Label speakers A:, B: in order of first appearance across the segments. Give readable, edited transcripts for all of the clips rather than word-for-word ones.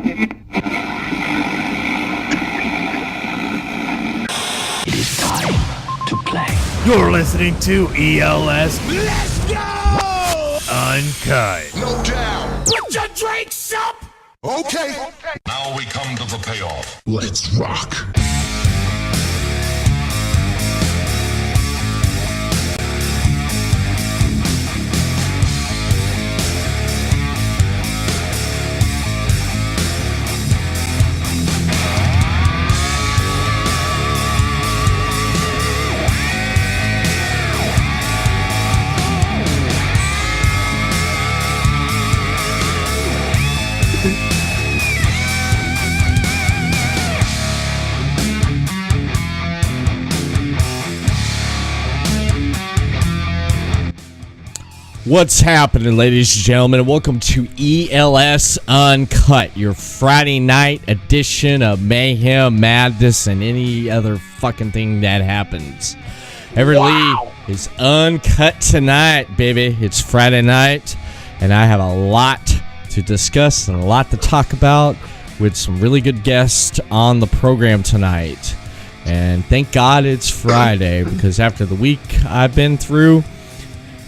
A: It is time to play.
B: You're listening to ELS.
C: Let's go!
B: Uncut.
C: No doubt.
B: Put your drinks up!
C: Okay.
D: Now we come to the payoff.
C: Let's rock.
E: What's happening, ladies and gentlemen, and welcome to ELS Uncut, your Friday night edition of mayhem, madness, and any other fucking thing that happens. Everett Lee is uncut tonight, baby. It's Friday night, and I have a lot to discuss and a lot to talk about with some really good guests on the program tonight. And thank God it's Friday, because after the week I've been through,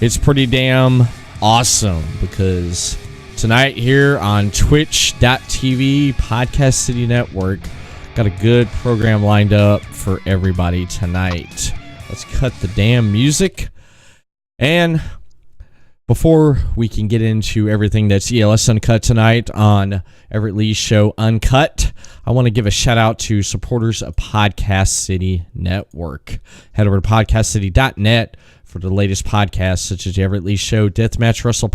E: it's pretty damn awesome, because tonight here on twitch.tv Podcast City Network, got a good program lined up for everybody tonight. Let's cut the damn music. And before we can get into everything that's ELS Uncut tonight on Everett Lee's show Uncut, I want to give a shout out to supporters of Podcast City Network. Head over to podcastcity.net for the latest podcasts, such as the Everett Lee Show, Deathmatch, Wrestle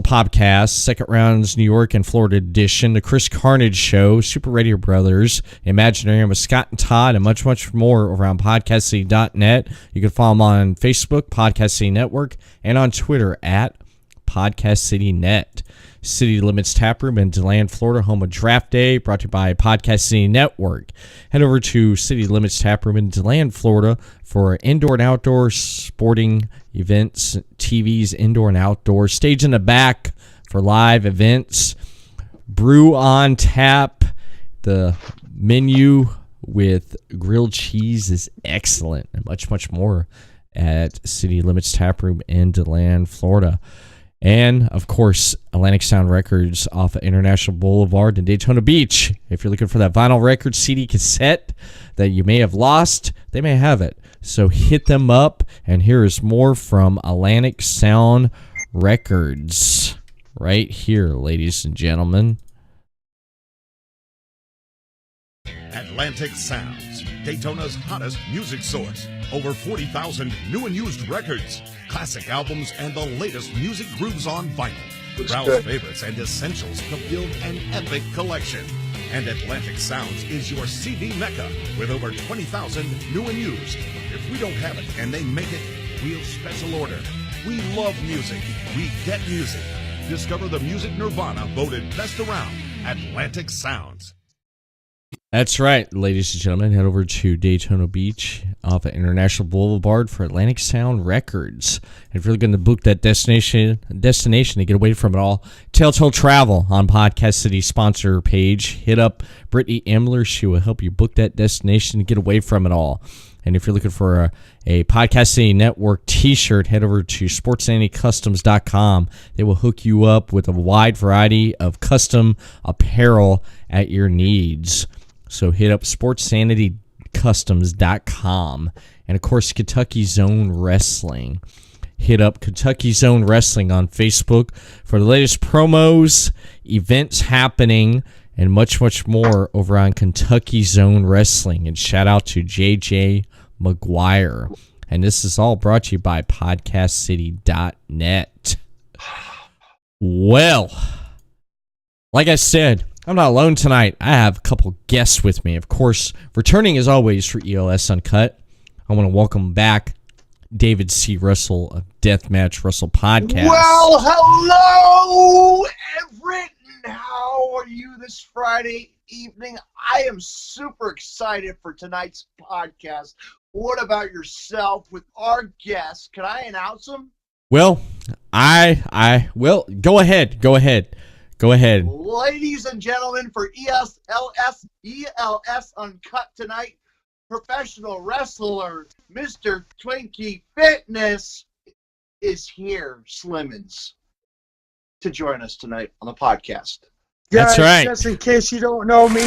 E: Podcast, Second Rounds New York and Florida Edition, the Chris Carnage Show, Super Radio Brothers, Imaginarium with Scott and Todd, and much, much more around podcastcity.net. You can follow them on Facebook, Podcast City Network, and on Twitter at Podcast City Net. City Limits Taproom in DeLand, Florida, home of Draft Day, brought to you by Podcast City Network. Head over to City Limits Taproom in DeLand, Florida for indoor and outdoor sporting events, TVs, indoor and outdoor. Stage in the back for live events. Brew on tap. The menu with grilled cheese is excellent, and much, much more at City Limits Taproom in DeLand, Florida. And, of course, Atlantic Sound Records off of International Boulevard in Daytona Beach. If you're looking for that vinyl record CD cassette that you may have lost, they may have it. So hit them up, and here is more from Atlantic Sound Records right here, ladies and gentlemen.
F: Atlantic Sounds, Daytona's hottest music source. Over 40,000 new and used records, classic albums, and the latest music grooves on vinyl. Browse favorites and essentials to build an epic collection. And Atlantic Sounds is your CD mecca with over 20,000 new and used. If we don't have it and they make it, we'll special order. We love music. We get music. Discover the music nirvana voted best around. Atlantic Sounds.
E: That's right, ladies and gentlemen. Head over to Daytona Beach off of International Boulevard for Atlantic Sound Records. And if you're looking to book that destination to get away from it all, Telltale Travel on Podcast City sponsor page. Hit up Brittany Emler. She will help you book that destination to get away from it all. And if you're looking for a Podcast City Network t-shirt, head over to sportsanitycustoms.com. They will hook you up with a wide variety of custom apparel at your needs. So hit up sportsanitycustoms.com. And, of course, Kentucky Zone Wrestling. Hit up Kentucky Zone Wrestling on Facebook for the latest promos, events happening, and much, much more over on Kentucky Zone Wrestling. And shout out to JJ McGuire. And this is all brought to you by podcastcity.net. Well, like I said, I'm not alone tonight. I have a couple guests with me. Of course, returning as always for ELS Uncut, I want to welcome back David C. Russell of Deathmatch Russell Podcast.
G: Well, hello, Everett. How are you this Friday evening? I am super excited for tonight's podcast. What about yourself with our guest? Can I announce him?
E: Well, I will. Go ahead. Go ahead.
G: Ladies and gentlemen, for ELS Uncut tonight, professional wrestler Mr. Twinkie Fitness is here, Slimmons, to join us tonight on the podcast.
E: That's
H: Guys,
E: right.
H: just in case you don't know me,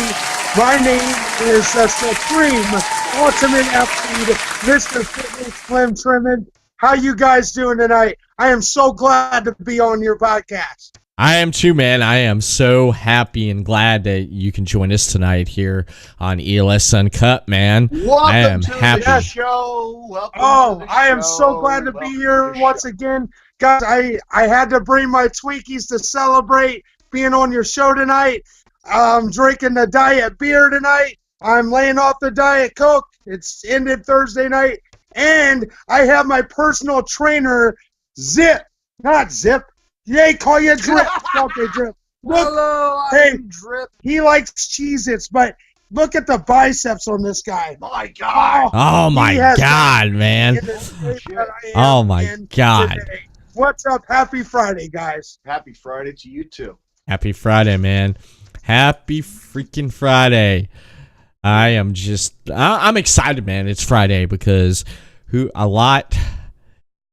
H: my name is the Supreme Ultimate Athlete, Mr. Fitness Slim Trimmons. How you guys doing tonight? I am so glad to be on your podcast.
E: I am too, man. I am so happy and glad that you can join us tonight here on ELS Uncut, man. I am
G: Welcome to
E: happy.
G: the show. Welcome
H: Oh,
G: to the
H: I am
G: show.
H: so glad to be
G: Welcome
H: here
G: the
H: once
G: show.
H: again. Guys, I had to bring my Twinkies to celebrate being on your show tonight. I'm drinking the diet beer tonight. I'm laying off the Diet Coke. It's ended Thursday night. And I have my personal trainer, not Zip. They call you Drip. Okay, Drip. Look,
G: Hello,
H: hey,
G: I'm Drip.
H: he likes Cheez-Its, but look at the biceps on this guy.
G: My God.
E: Oh my
H: He has
E: God, man.
H: In the shape that I am
E: Oh my
H: in
E: God.
H: today. What's up? Happy Friday, guys.
G: Happy Friday to you too.
E: Happy Friday, man. Happy freaking Friday. I'm excited, man. It's Friday because a lot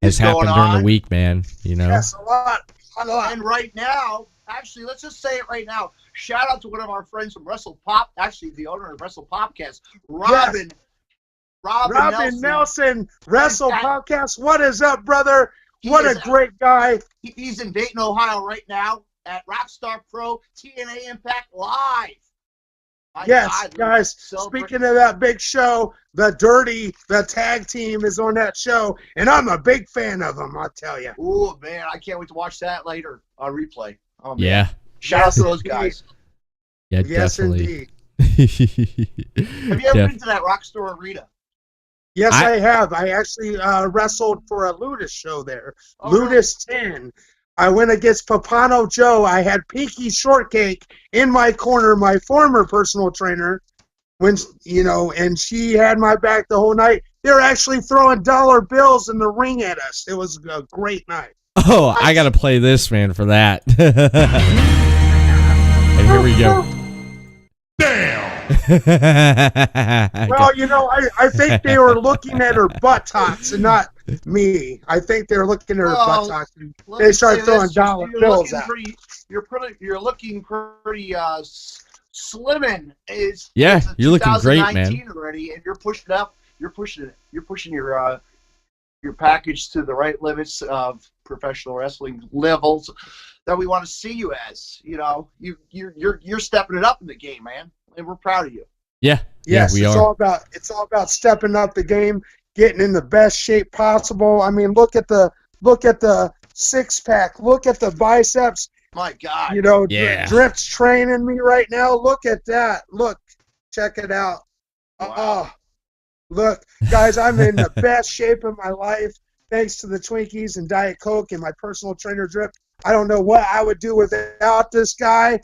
E: has
G: Is going
E: happened during
G: on.
E: the week, man. You know?
H: Yes, a lot.
G: And right now, actually, let's just say it right now. Shout out to one of our friends from Wrestle Pop, actually the owner of Wrestle Popcast, Robin.
H: Robin Nelson, Wrestle
G: That-
H: Podcast. What is up, brother?
G: He
H: What
G: is-
H: a great guy.
G: He's in Dayton, Ohio right now at Rockstar Pro TNA Impact Live. My
H: Yes,
G: God,
H: guys,
G: celebrate-
H: speaking of that big show, the tag team is on that show, and I'm a big fan of them, I'll tell you.
G: Ooh, man, I can't wait to watch that later on replay. Oh, man.
E: Yeah.
G: Shout out to
H: Yes,
G: those
H: indeed.
G: guys.
E: Yeah,
H: Yes,
E: definitely.
H: indeed.
G: Have you ever been to that Rockstar Arena?
H: Yes,
E: I-
H: I have. I actually wrestled for a Ludus show there.
G: Oh,
H: Ludus 10. I went against Papano Joe. I had Pinky Shortcake in my corner, my former personal trainer, and she had my back the whole night. They were actually throwing dollar bills in the ring at us. It was a great night.
E: Oh, I gotta play this, man, for that. And here we go.
H: Well, I think they were looking at her buttocks and not me. I think they were looking at her
G: Well,
H: buttocks. And
G: Let
H: they
G: me
H: started
G: say
H: throwing
G: this,
H: dollar
G: you're
H: bills
G: looking
H: out.
G: You're looking pretty slimming.
E: Yeah,
G: It's
E: you're looking great,
G: 2019 already, and you're pushing up. You're pushing it. You're pushing your package to the right limits of professional wrestling levels that we want to see you as. You're stepping it up in the game, man, and we're proud of you.
E: Yeah,
H: Yes,
E: we
H: it's
E: are.
H: all about stepping up the game, getting in the best shape possible. I mean, look at the six pack, look at the biceps.
G: My God.
E: Yeah.
H: Drip's training me right now. Look at that. Look, check it out.
G: Wow.
H: Oh, look, guys, I'm in the best shape of my life thanks to the Twinkies and Diet Coke and my personal trainer Drip. I don't know what I would do without this guy.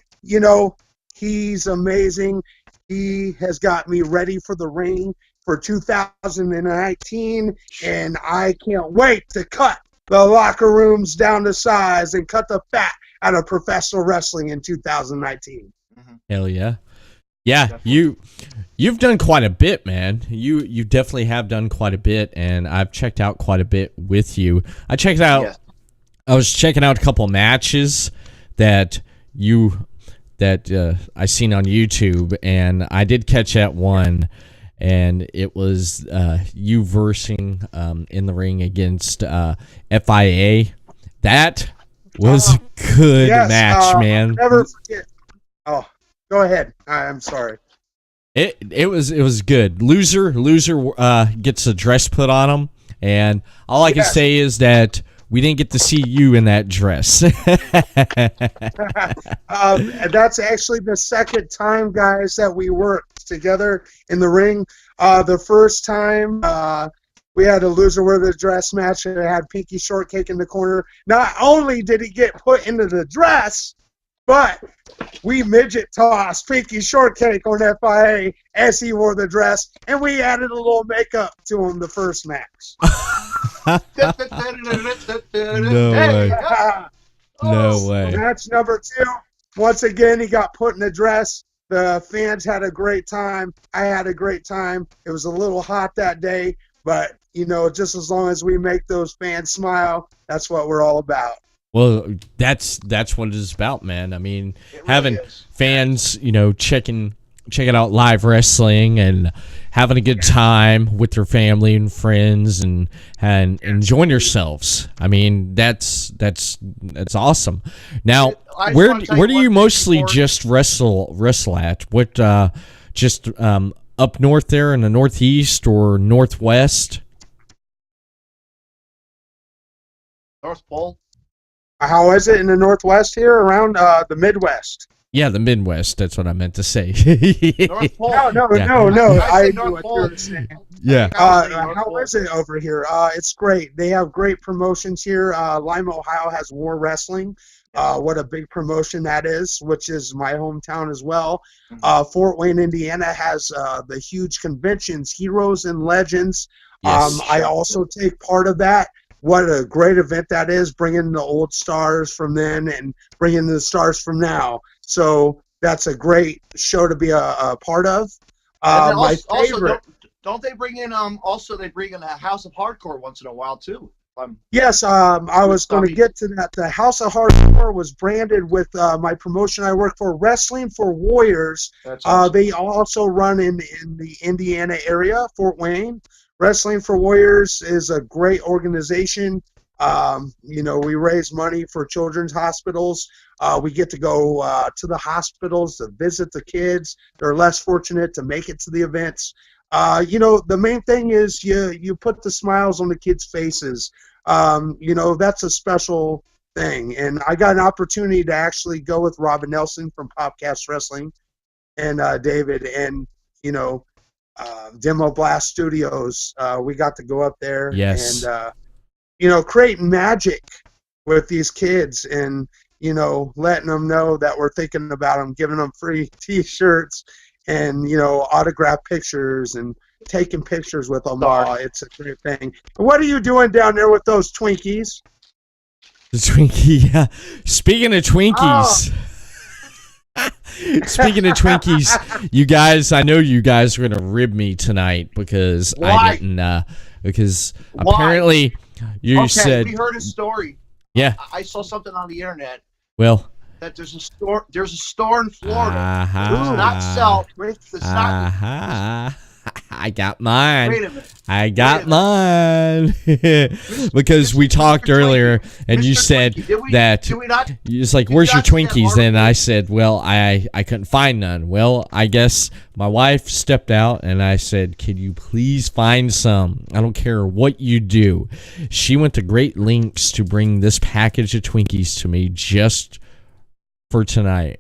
H: He's amazing. He has got me ready for the ring for 2019, and I can't wait to cut the locker rooms down to size and cut the fat out of professional wrestling in 2019.
E: Hell yeah. Yeah, you've done quite a bit, man. You definitely have done quite a bit, and I've checked out quite a bit with you. I was checking out a couple matches that I seen on YouTube, and I did catch that one, and it was you versing in the ring against FIA. That was a good match, man.
H: Never forget. Oh, go ahead. I'm sorry.
E: It was good. Loser gets a dress put on him, and all I can say is that we didn't get to see you in that dress.
H: That's actually the second time, guys, that we worked together in the ring. The first time we had a loser with a dress match, and it had Pinky Shortcake in the corner. Not only did he get put into the dress, but we midget tossed Pinky Shortcake on FIA as he wore the dress, and we added a little makeup to him the first match.
E: No way. No way.
H: Match number 2. once again, he got put in a dress. The fans had a great time. I had a great time. It was a little hot that day, but, just as long as we make those fans smile, that's what we're all about.
E: Well, that's what it is about, man. I mean,
G: It really
E: having
G: is.
E: fans, checking out live wrestling and having a good time with their family and friends and enjoying yourselves. I mean, that's awesome. Now,
G: I just
E: where
G: wanna tell
E: do
G: you
E: you
G: one thing
E: mostly
G: before-
E: just wrestle at? What just up north there in the northeast or northwest?
G: North Pole.
H: How is it in the Northwest here around the Midwest?
E: Yeah, the Midwest. That's what I meant to say.
G: North Pole.
H: No.
G: I
H: I
G: said
H: knew
G: North
H: what
G: Pole.
H: you were saying.
E: Yeah.
G: I was saying North
H: How
G: Pole.
H: is it over here? It's great. They have great promotions here. Lima, Ohio has War Wrestling. What a big promotion that is, which is my hometown as well. Fort Wayne, Indiana has the huge conventions, Heroes and Legends.
E: Yes.
H: I also take part of that. What a great event that is, bringing the old stars from then and bringing the stars from now. So that's a great show to be a part of.
G: And then
H: My
G: also,
H: favorite.
G: don't they bring in also they bring in a House of Hardcore once in a while too?
H: Yes, I was going to get to that. The House of Hardcore was branded with my promotion I work for, Wrestling for Warriors.
G: That's awesome.
H: They also run in the Indiana area, Fort Wayne. Wrestling for Warriors is a great organization. We raise money for children's hospitals. We get to go to the hospitals to visit the kids. They're less fortunate to make it to the events. The main thing is you put the smiles on the kids' faces. That's a special thing. And I got an opportunity to actually go with Robin Nelson from Popcast Wrestling and David and, Demo Blast Studios. We got to go up there
E: Yes.
H: and, create magic with these kids and, letting them know that we're thinking about them, giving them free T-shirts and, autograph pictures and taking pictures with them. It's a great thing. What are you doing down there with those Twinkies?
E: The Twinkie, yeah. Speaking of Twinkies. Speaking of Twinkies, you guys, I know you guys are going to rib me tonight because
G: Why?
E: I didn't, because
G: Why?
E: apparently you said,
G: we heard a story.
E: yeah,
G: I saw something on the internet
E: well,
G: that there's a store in Florida.
E: Uh-huh.
G: Does not sell. Does not.
E: uh-huh. I got mine.
G: Wait a minute.
E: I got
G: Wait
E: mine because we talked earlier, and you
G: Mr.
E: said
G: Twinkie, did we
E: that
G: not?
E: it's like,
G: did
E: "Where's your
G: not see that
E: Twinkies?" And I
G: article?
E: said, "Well, I couldn't find none." Well, I guess my wife stepped out, and I said, "Can you please find some? I don't care what you do." She went to great lengths to bring this package of Twinkies to me just for tonight.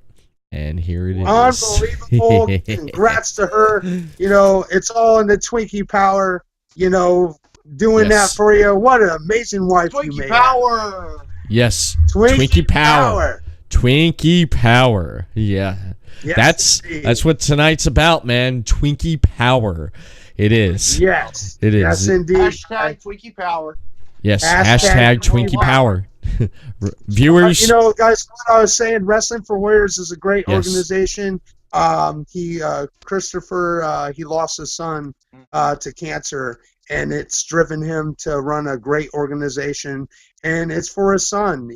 E: And here it is.
H: Unbelievable. Congrats to her. It's all in the Twinkie power, doing that for you. What an amazing wife you
G: Twinkie
H: made.
G: power.
E: Yes.
H: Twinkie
E: power. Twinkie power. Yeah.
H: Yes,
E: That's what tonight's about, man. Twinkie power. It is.
H: Yes.
E: It is.
H: Yes, indeed.
G: Hashtag Twinkie power.
E: Yes.
H: Hashtag
E: Twinkie
H: Twinkie
E: power. Viewers.
H: Guys, what I was saying, Wrestling for Warriors is a great
E: Yes.
H: organization. Christopher, he lost his son to cancer, and it's driven him to run a great organization, and it's for his son,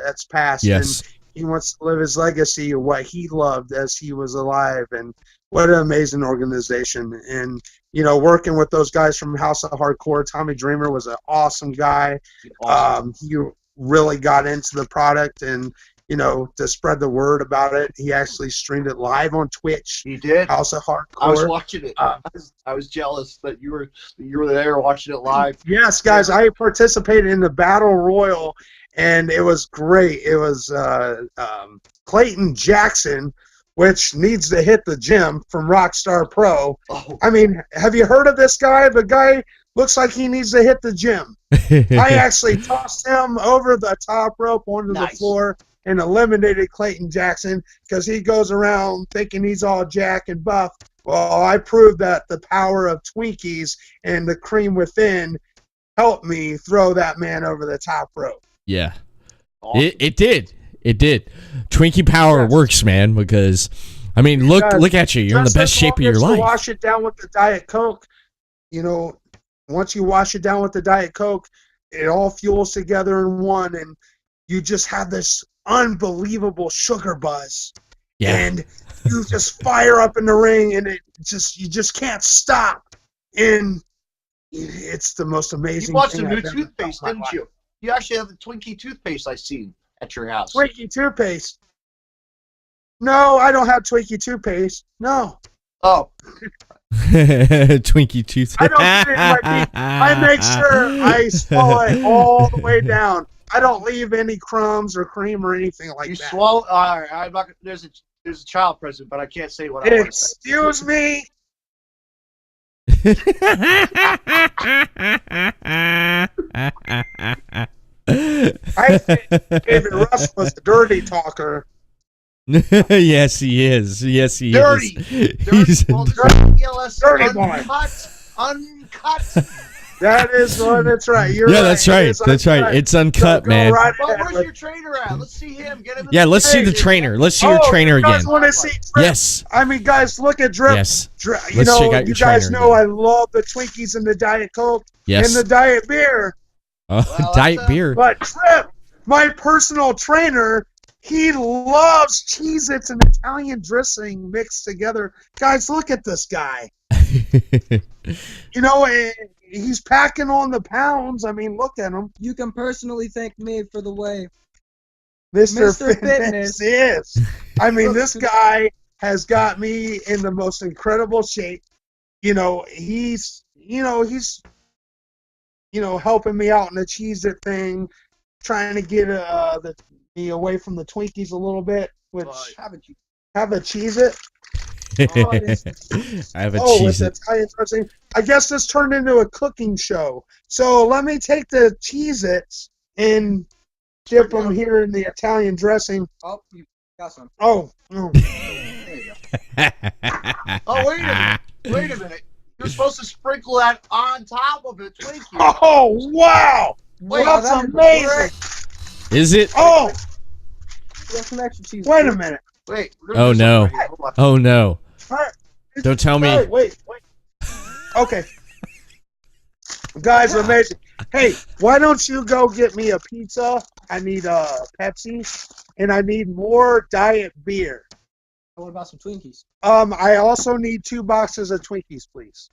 H: that's passed.
E: Yes.
H: And he wants to live his legacy of what he loved as he was alive, and what an amazing organization. And, working with those guys from House of Hardcore, Tommy Dreamer was an awesome guy.
G: Awesome.
H: He really got into the product and, to spread the word about it. He actually streamed it live on Twitch.
G: He did.
H: House of Hardcore.
G: I was watching it. I was jealous that you were there watching it live.
H: Yes, guys, I participated in the Battle Royal, and it was great. It was Clayton Jackson, which needs to hit the gym, from Rockstar Pro.
G: Oh.
H: I mean, have you heard of this guy? The guy looks like he needs to hit the gym. I actually tossed him over the top rope onto the floor and eliminated Clayton Jackson because he goes around thinking he's all jack and buff. Well, I proved that the power of Twinkies and the cream within helped me throw that man over the top rope.
E: Yeah.
G: Awesome.
E: It did. It did. Twinkie power works, man, because I mean, look at you. You're in the best shape of your life.
H: Wash it down with the Diet Coke. You know, once you wash it down with the Diet Coke, it all fuels together in one, and you just have this unbelievable sugar buzz.
E: Yeah.
H: And you just fire up in the ring, and you just can't stop. And it's the most amazing.
G: You bought
H: thing
G: some new
H: I've ever
G: toothpaste,
H: felt in my
G: didn't you? You actually have the Twinkie toothpaste I seen at your house.
H: life. Twinkie toothpaste. No, I don't have Twinkie toothpaste. No.
G: Oh,
E: Twinkie tooth.
H: I don't get it in my teeth. I make sure I swallow it all the way down. I don't leave any crumbs or cream or anything like
G: you
H: that.
G: swallow. All right, I'm not. There's a child present, but I can't say what I want to say.
H: Excuse me. I think David Russ was a dirty talker.
E: Yes, he is. Yes, he
G: Dirty.
E: is.
G: Dirty.
E: He's
G: Well, this ELS
H: Dirty boy.
G: uncut.
H: That is what it's right. You're
E: yeah, that's right.
H: It is
E: That's right.
H: uncut.
E: It's uncut,
H: Go
E: man.
H: right
G: Well,
H: ahead
G: where's
H: with-
G: your trainer at? Let's see him. Get him.
E: Yeah, let's see the trainer. Let's see your trainer
H: you guys
E: again.
H: want to see Drip?
E: Yes.
H: I mean, guys, look at Drip.
E: Yes.
H: You
E: Let's
H: know,
E: check out your
H: you guys
E: trainer
H: know
E: again.
H: I love the Twinkies and the Diet Coke
E: Yes.
H: and the Diet Beer.
G: Well,
E: Diet
G: that's,
E: beer.
H: But Trip, my personal trainer, he loves Cheez-Its and Italian dressing mixed together. Guys, look at this guy. You know, he's packing on the pounds. I mean, look at him.
I: You can personally thank me for the way.
H: Mr.
I: Mr.
H: Fitness is. I mean, this guy has got me in the most incredible shape. You know, he's helping me out in the Cheez-It thing, trying to get me away from the Twinkies a little bit, which have a Cheez-It.
E: I have a
H: It's
E: Cheez-It.
H: Italian dressing. I guess this turned into a cooking show. So let me take the Cheez-Its and dip them here in the Italian dressing.
I: Oh, you got some.
H: Oh, no.
I: There you go.
G: Oh, wait a minute. Wait a minute. You're supposed to sprinkle that on top of it, Twinkie.
H: Oh, wow.
G: Wait,
H: That's
I: that is
H: amazing.
I: great.
E: Is it?
H: Oh,
I: You got some extra cheese.
H: wait a minute.
G: Wait. we're gonna
E: Oh
G: do
E: no.
G: something right here. Hold on.
E: Oh no.
H: All right.
E: Don't tell me.
H: Wait. Okay. Guys, amazing. Hey, why don't you go get me a pizza? I need a Pepsi, and I need more Diet Beer.
I: What about some Twinkies?
H: I also need 2 boxes of Twinkies, please.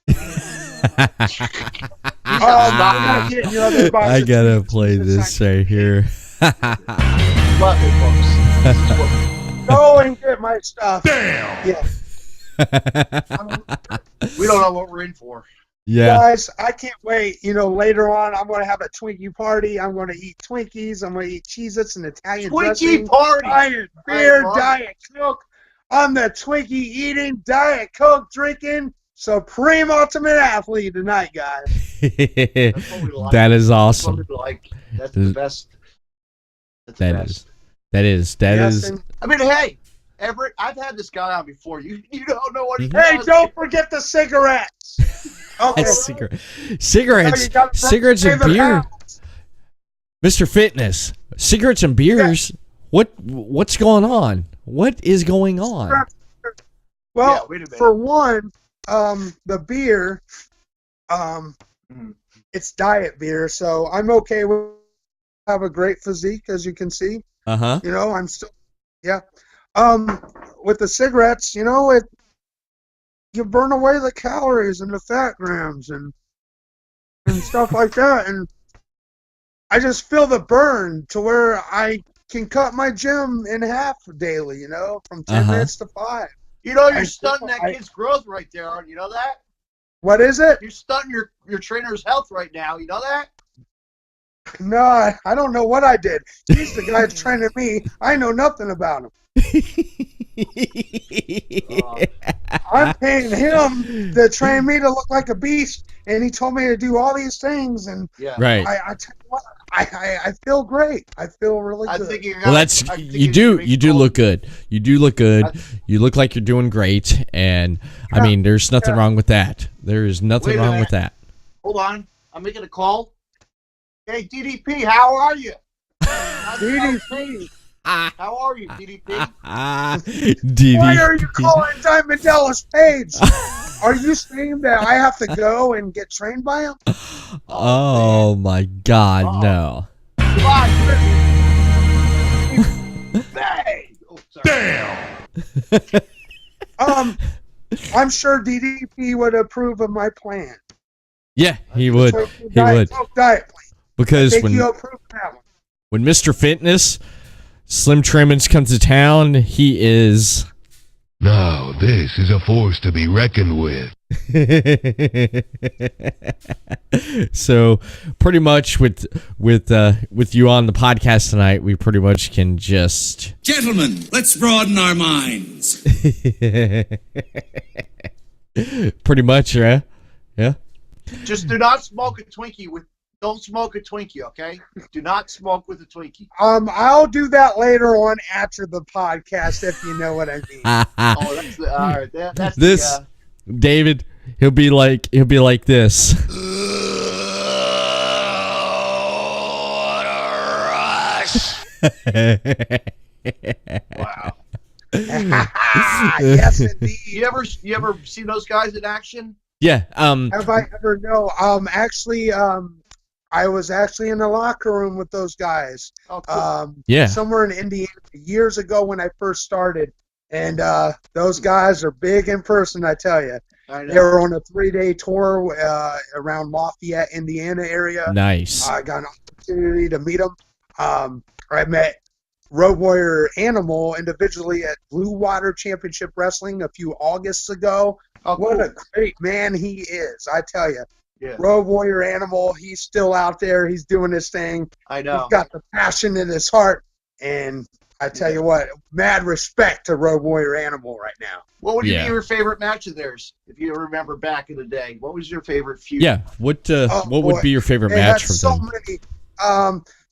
H: I'm not getting your other box
E: I
H: of
E: gotta
H: Twinkies.
E: play this right here.
G: Love it, folks. This is what-
H: Go and get my stuff.
C: Damn!
H: Yeah.
G: we don't know what we're in for.
E: Yeah.
H: Guys, I can't wait. You know, later on, I'm going to have a Twinkie party. I'm going to eat Twinkies. I'm going to eat Cheez-Its and Italian
G: Twinkie
H: dressing.
G: party.
H: Diet Beer,
G: love it.
H: Diet Coke. I'm the Twinkie eating, Diet Coke drinking, Supreme Ultimate Athlete tonight, guys.
G: That's what we like.
E: That is
G: That's what
E: awesome.
G: we like. That's the best. That's the
E: That
G: best.
E: is. That is. That
H: Yes,
E: is.
H: and-
G: I mean, hey, Everett, I've had this guy on before. You don't know what he
H: Hey,
G: does.
H: don't forget the cigarettes. Okay.
E: Cigarettes,
H: You gotta
E: cigarettes and
H: save it
E: beer.
H: out.
E: Mr. Fitness, cigarettes and beers. What's going on? What is going on?
G: Yeah,
H: Well,
G: wait a minute.
H: for one, the beer, it's diet beer, so I'm okay with have a great physique, as you can see.
E: Uh-huh.
H: You know, I'm still, yeah. With the cigarettes, you know, you burn away the calories and the fat grams and stuff like that, and I just feel the burn to where I can cut my gym in half daily, you know, from 10 minutes to 5.
G: You know, you're
H: I-
G: stunting that kid's growth right there, aren't you? Know that?
H: What is it?
G: You're stunting your trainer's health right now. You know that?
H: No, I don't know what I did. He's the guy that's training me. I know nothing about him. I'm paying him to train me to look like a beast, and he told me to do all these things, and
G: Yeah.
E: Right.
H: I tell you what, I feel great. I feel really
G: I
H: good.
G: think you're.
E: Well, that's you do look good. You do look good. You look like you're doing great, and I mean, there's nothing wrong with that. There is nothing
G: Wait a
E: wrong
G: minute.
E: with that.
G: Hold on. I'm making a call. Hey, DDP, how are you?
H: DDP.
G: How are you, DDP?
E: DDP.
H: Why are you calling Diamond Dallas Page? Are you saying that I have to go and get trained by him?
E: Oh my God, no.
G: Hey! Oh, sorry.
H: I'm sure DDP would approve of my plan.
E: Yeah, he would. He
H: Diet
E: would.
H: Coke diet plan.
E: Because
H: I think you approve of that one.
E: when Mr. Fitness, Slim Trimmons comes to town, he is.
A: Now, this is a force to be reckoned with.
E: So pretty much with you on the podcast tonight, we pretty much can just
J: Gentlemen, let's broaden our minds.
E: pretty much, yeah.
G: Just do not smoke a Twinkie with. Don't smoke a Twinkie, okay? Do not smoke with a Twinkie.
H: I'll do that later on after the podcast, if you know what I mean.
G: Oh, that's the all right. That's
E: This David, he'll be like this.
G: Wow.
H: Yes, indeed.
G: You ever seen those guys in action?
E: Yeah.
H: Have I ever? No. Actually, I was actually in the locker room with those guys.
G: Oh, cool.
E: Yeah.
H: Somewhere in Indiana years ago when I first started, and those guys are big in person. I tell you.
G: I know.
H: They were on a 3-day tour around Lafayette, Indiana area.
E: Nice.
H: I got an opportunity to meet them. I met Road Warrior Animal individually at Blue Water Championship Wrestling a few Augusts ago.
G: Oh,
H: What
G: cool.
H: a great man he is, I tell you.
G: Yeah.
H: Road Warrior Animal, he's still out there. He's doing his thing.
G: I know.
H: He's got the passion in his heart. And I tell you what, mad respect to Road Warrior Animal right now.
G: What would be
E: Yeah.
G: your favorite match of theirs, if you remember back in the day? What was your favorite feud?
E: Yeah. What would
H: boy.
E: be your favorite
H: They
E: match
H: had
E: from
H: so
E: them?
H: many.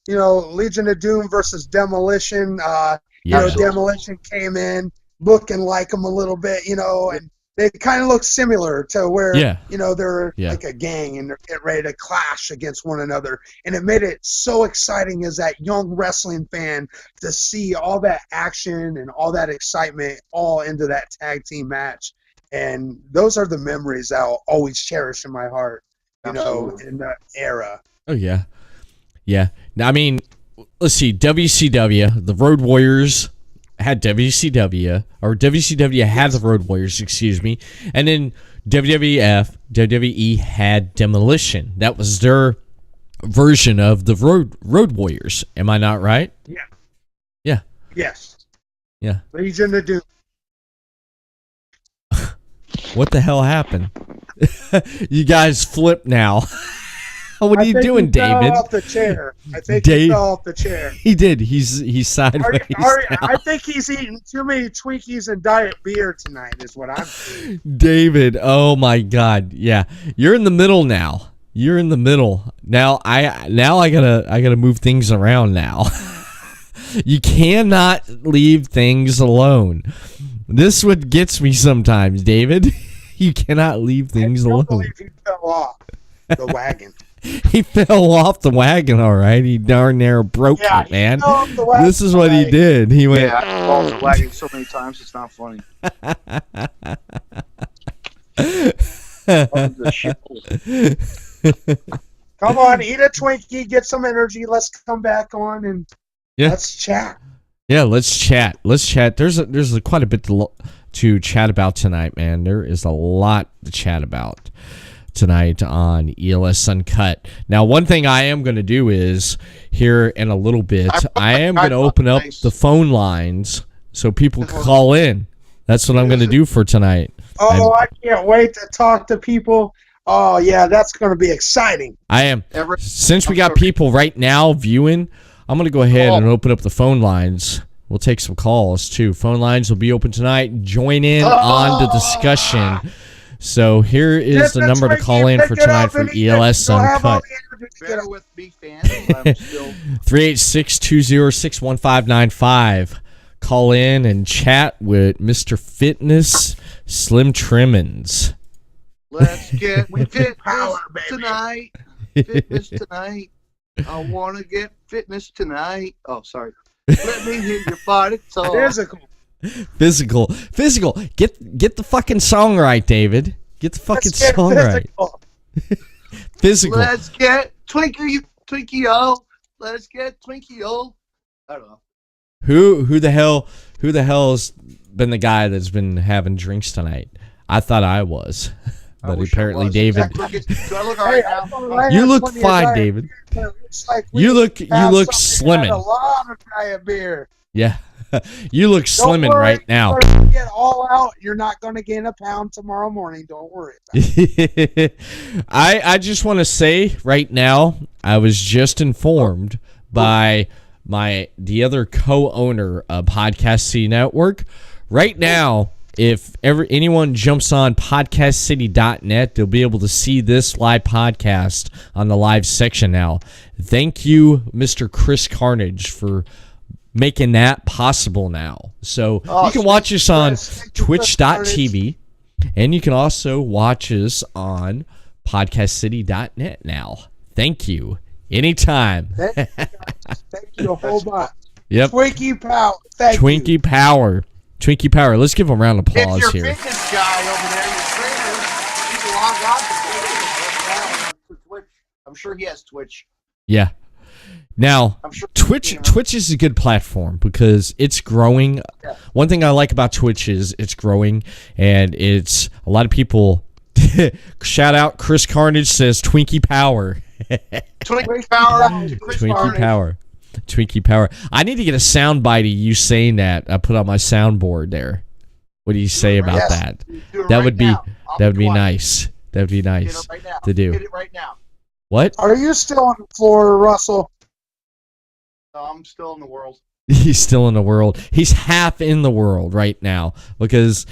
H: Legion of Doom versus Demolition.
E: Yeah.
H: Demolition came in looking like them a little bit, and they kind of look similar to where,
E: Yeah.
H: they're
E: Yeah.
H: like a gang and they're getting ready to clash against one another. And it made it so exciting as that young wrestling fan to see all that action and all that excitement all into that tag team match. And those are the memories that I'll always cherish in my heart,
G: Absolutely.
H: in that era.
E: Oh yeah. Yeah. Now, I mean, let's see. WCW, the Road Warriors had WCW, or WCW had the Road Warriors, excuse me, and then WWE had Demolition. That was their version of the Road Warriors. Am I not right?
H: Yeah.
E: Yeah.
H: Yes.
E: Yeah.
H: Legion of Doom.
E: What the hell happened? You guys flip now. What are you doing,
H: he fell
E: David?
H: off the chair. I think
E: Dave-
H: he fell off the chair.
E: He did. He's sideways.
H: I think he's eating too many Twinkies and diet beer tonight. Is what I'm saying.
E: David, oh my God, yeah, you're in the middle now. You're in the middle now. I gotta move things around now. You cannot leave things alone. This is what gets me sometimes, David. You cannot leave things
H: I
E: alone.
H: don't believe he fell off the wagon.
E: He fell off the wagon, all right. He darn near broke
H: Yeah,
E: it, man.
H: he fell off the wagon.
E: This is what he did. He went.
G: Yeah, I've fallen off the wagon so many times, it's not funny.
H: Come on, eat a Twinkie, get some energy. Let's come back on and
E: Yeah.
H: let's chat.
E: Yeah, let's chat. Let's chat. There's quite a bit to chat about tonight, man. There is a lot to chat about tonight on ELS Uncut. Now, one thing I am going to do is here in a little bit, I am going to open up the phone lines so people can call in. That's what I'm going to do for tonight.
H: Oh, I can't wait to talk to people. Oh, yeah, that's going to be exciting.
E: I am.
G: Everett,
E: Since we got people right now viewing, I'm going to go ahead and open up the phone lines. We'll take some calls, too. Phone lines will be open tonight. Join in on the discussion. So here is the number to call in for tonight for ELS Uncut.
G: bear with me, fans. I'm still
E: 386-206-1595. Call in and chat with Mr. Fitness Slim Trimmons.
G: Let's get fitness
H: Power, baby.
G: tonight. Fitness tonight. I want to get fitness tonight. Oh, sorry. Let me hear your body talk.
H: Physical.
E: Physical. Get the fucking song right, David. Get the fucking song right. Physical.
G: Let's get Twinkie-O. Let's get Twinkie-O. I don't know.
E: Who the hell's been the guy that's been having drinks tonight? I thought I was. But apparently David.
G: Do I look all right now?
E: You look fine, David. You look slimming.
H: A lot of diet beer.
E: Yeah. You look slimming right now.
H: Get all out. You're not going to gain a pound tomorrow morning. Don't worry about it.
E: I just want to say right now, I was just informed by the other co-owner of Podcast City Network. Right now, if anyone jumps on podcastcity.net, they'll be able to see this live podcast on the live section now. Thank you, Mr. Chris Carnage, for making that possible now. So you can watch us on twitch.tv, and you can also watch us on podcastcity.net now. Thank you. Anytime.
H: Thank you a whole bunch.
E: Yep.
H: Twinkie Power.
E: Twinkie Power. Twinkie Power. Let's give him a round of applause
G: if
E: here.
G: Your fitness guy over there, your trainer, you can log on to Twitch. I'm sure he has Twitch.
E: Yeah. Now,
G: Sure
E: Twitch is a good platform because it's growing. Yeah. One thing I like about Twitch is it's growing, and it's a lot of people. Shout out Chris Carnage says Twinkie Power.
G: Twinkie Power.
E: Twinkie Power. Twinkie Power. I need to get a sound bite of you saying that. I put on my soundboard there. What do you say about that? That would be nice. That would be nice to do.
G: Get it right now.
E: What?
H: Are you still on the floor, Russell?
G: No, I'm still in the world.
E: He's still in the world. He's half in the world right now because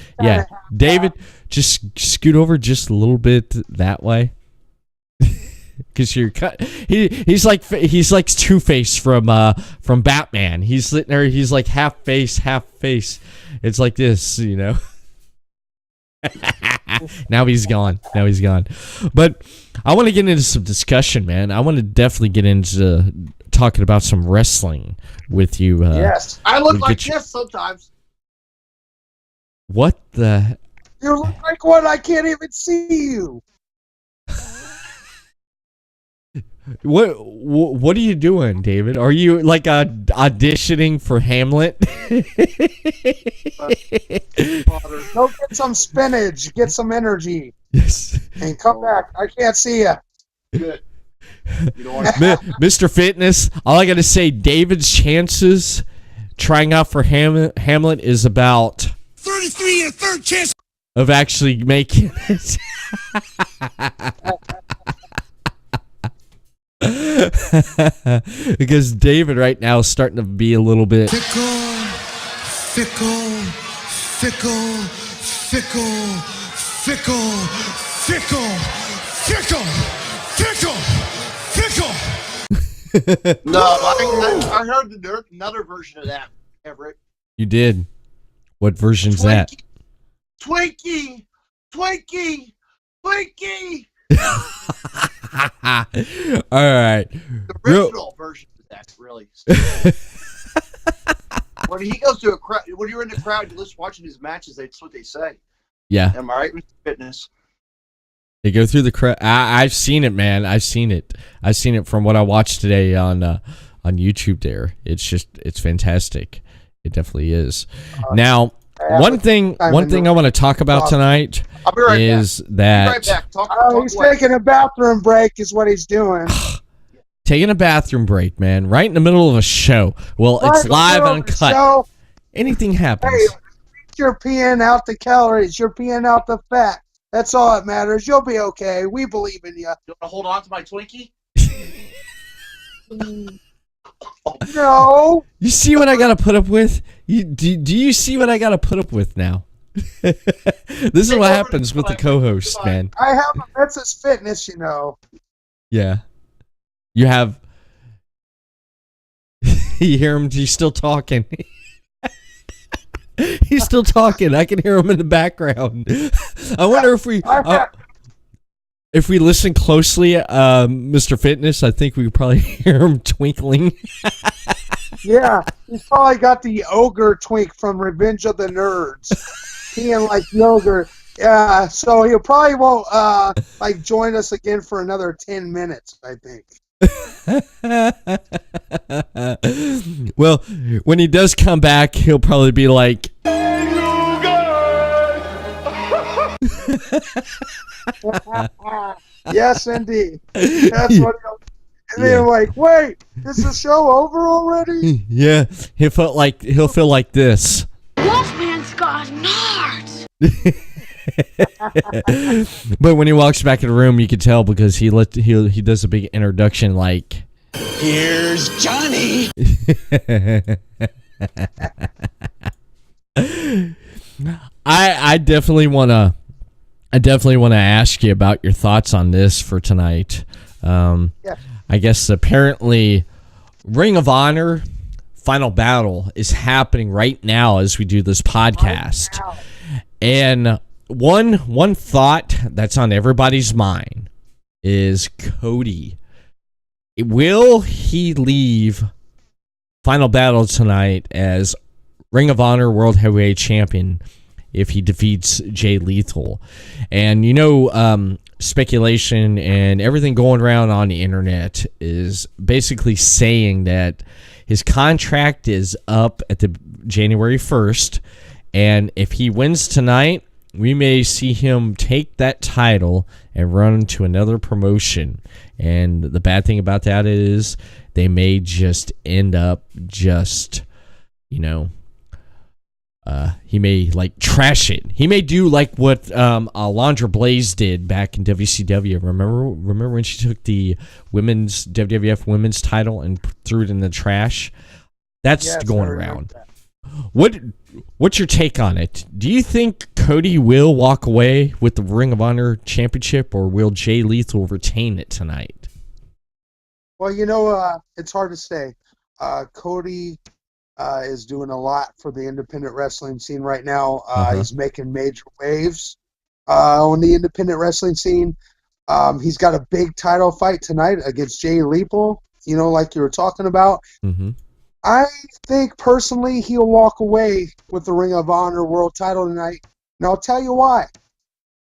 E: David, just scoot over just a little bit that way. Because you're cut. He's like Two-Face from Batman. He's sitting there. He's like half face, half face. It's like this, you know. Now he's gone. But I want to get into some discussion, man. I want to definitely get into talking about some wrestling with you.
H: Yes,
G: I look like this sometimes.
E: What the?
H: You look like what? I can't even see you.
E: What are you doing, David? Are you like auditioning for Hamlet?
H: Go get some spinach, get some energy.
E: Yes.
H: And come back. I can't see you.
G: Good.
E: Mr. Fitness, all I got to say, David's chances trying out for Hamlet is about
J: 33 and a third chance
E: of actually making it. Because David right now is starting to be a little bit
J: fickle.
G: No, I heard another version of that, Everett.
E: You did. What version's that?
G: Twinkie.
E: All right.
G: The original version of that, really. When he goes to a crowd, when you're in the crowd, you're just watching his matches. That's what they say.
E: Yeah.
G: Am I right, Mr. Fitness?
E: They go through the crowd. I've seen it, man. I've seen it from what I watched today on YouTube. There, it's fantastic. It definitely is. Now, one thing I want to talk about tonight is that
H: he's taking a bathroom break. Is what he's doing.
E: Taking a bathroom break, man, right in the middle of a show. Well, it's live uncut. Anything happens.
H: Hey, you're peeing out the calories. You're peeing out the fat. That's all that matters. You'll be okay. We believe in you.
G: You want to hold on to my Twinkie?
H: No.
E: You see what I got to put up with? Do you see what I got to put up with now? This is what happens with the co-host, man.
H: I have a Memphis Fitness, you know.
E: Yeah. You have... You hear him? He's still talking. He's still talking. I can hear him in the background. I wonder if we listen closely, Mr. Fitness, I think we could probably hear him twinkling.
H: Yeah, he's probably got the ogre twink from Revenge of the Nerds. Peeing like yogurt. Yeah, so he'll probably won't like join us again for another 10 minutes, I think.
E: Well, when he does come back, he'll probably be like,
H: Yes, indeed. That's what he'll. And then like, wait, is the show over already?
E: yeah, he'll feel like this.
K: Wolfman's got nards.
E: But when he walks back in the room, you can tell because he does a big introduction like,
J: Here's Johnny.
E: I definitely want to ask you about your thoughts on this for tonight. I guess apparently Ring of Honor Final Battle is happening right now as we do this podcast. And one thought that's on everybody's mind is Cody. Will he leave Final Battle tonight as Ring of Honor World Heavyweight Champion if he defeats Jay Lethal? And speculation and everything going around on the internet is basically saying that his contract is up at the January 1st, and if he wins tonight, we may see him take that title and run to another promotion. And the bad thing about that is they may just end up he may like trash it. He may do like what Alondra Blaze did back in WCW. Remember when she took the women's WWF women's title and threw it in the trash? That's going around. What's your take on it? Do you think Cody will walk away with the Ring of Honor Championship, or will Jay Lethal retain it tonight?
H: Well, it's hard to say. Cody is doing a lot for the independent wrestling scene right now. He's making major waves on the independent wrestling scene. He's got a big title fight tonight against Jay Lethal, like you were talking about.
E: Mm-hmm.
H: I think personally he'll walk away with the Ring of Honor World title tonight, and I'll tell you why.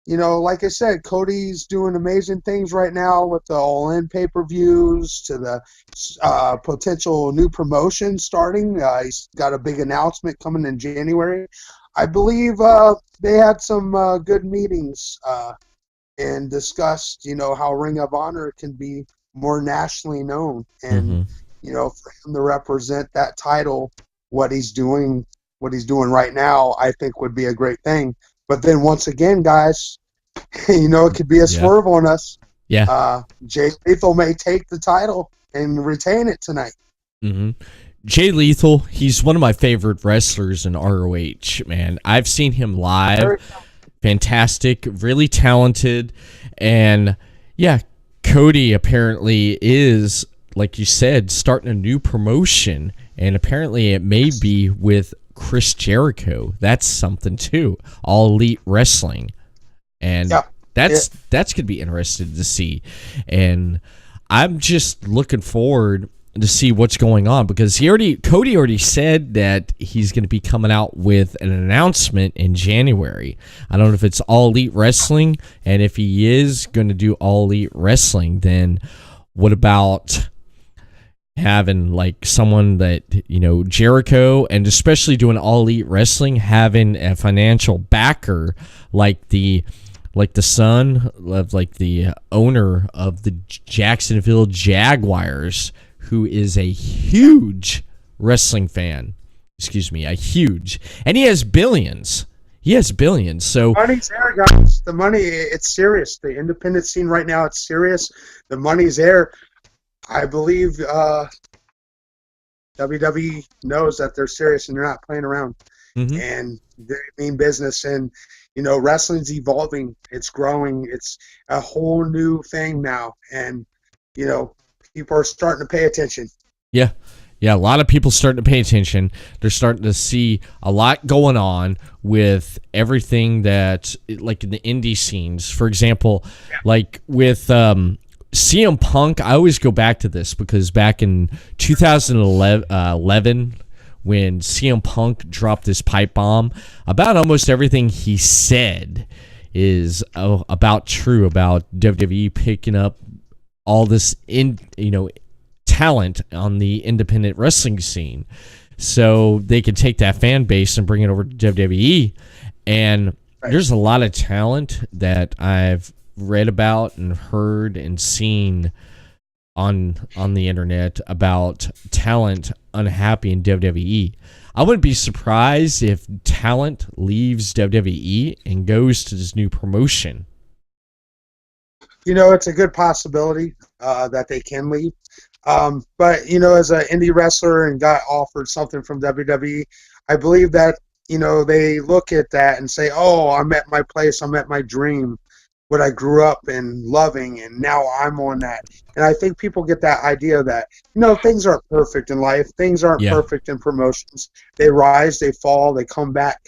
H: Like I said, Cody's doing amazing things right now with the All-In pay-per-views to the potential new promotion starting. He's got a big announcement coming in January. I believe they had some good meetings and discussed, how Ring of Honor can be more nationally known. And, for him to represent that title, what he's doing right now, I think would be a great thing. But then once again, guys, it could be a swerve on us.
E: Yeah.
H: Jay Lethal may take the title and retain it tonight.
E: Mm-hmm. Jay Lethal, he's one of my favorite wrestlers in ROH, man. I've seen him live. Fantastic, really talented. And, Cody apparently is, like you said, starting a new promotion. And apparently it may be with Chris Jericho. That's something too. All Elite Wrestling, and that's gonna be interesting to see. And I'm just looking forward to see what's going on, because Cody already said that he's going to be coming out with an announcement in January. I don't know if it's All Elite Wrestling, and if he is going to do All Elite Wrestling, then what about having like someone that, Jericho, and especially doing All Elite Wrestling, having a financial backer like the son of like the owner of the Jacksonville Jaguars, who is a huge wrestling fan. And he has billions. So
H: money's there, guys. The money, it's serious. The independent scene right now, it's serious. The money's there. I believe WWE knows that they're serious and they're not playing around.
E: Mm-hmm.
H: And they mean business. And, wrestling's evolving. It's growing. It's a whole new thing now. And, people are starting to pay attention.
E: Yeah, a lot of people starting to pay attention. They're starting to see a lot going on with everything that, like in the indie scenes. For example, like with CM Punk, I always go back to this because back in 2011, when CM Punk dropped this pipe bomb, about almost everything he said is about true about WWE picking up all this talent on the independent wrestling scene, so they can take that fan base and bring it over to WWE. And there's a lot of talent that I've read about and heard and seen on the internet about talent unhappy in WWE. I wouldn't be surprised if talent leaves WWE and goes to this new promotion.
H: It's a good possibility that they can leave. But, as an indie wrestler and got offered something from WWE, I believe that, they look at that and say, oh, I'm at my place, I'm at my dream, what I grew up in loving, and now I'm on that. And I think people get that idea that, things aren't perfect in life. Things aren't perfect in promotions. They rise, they fall, they come back.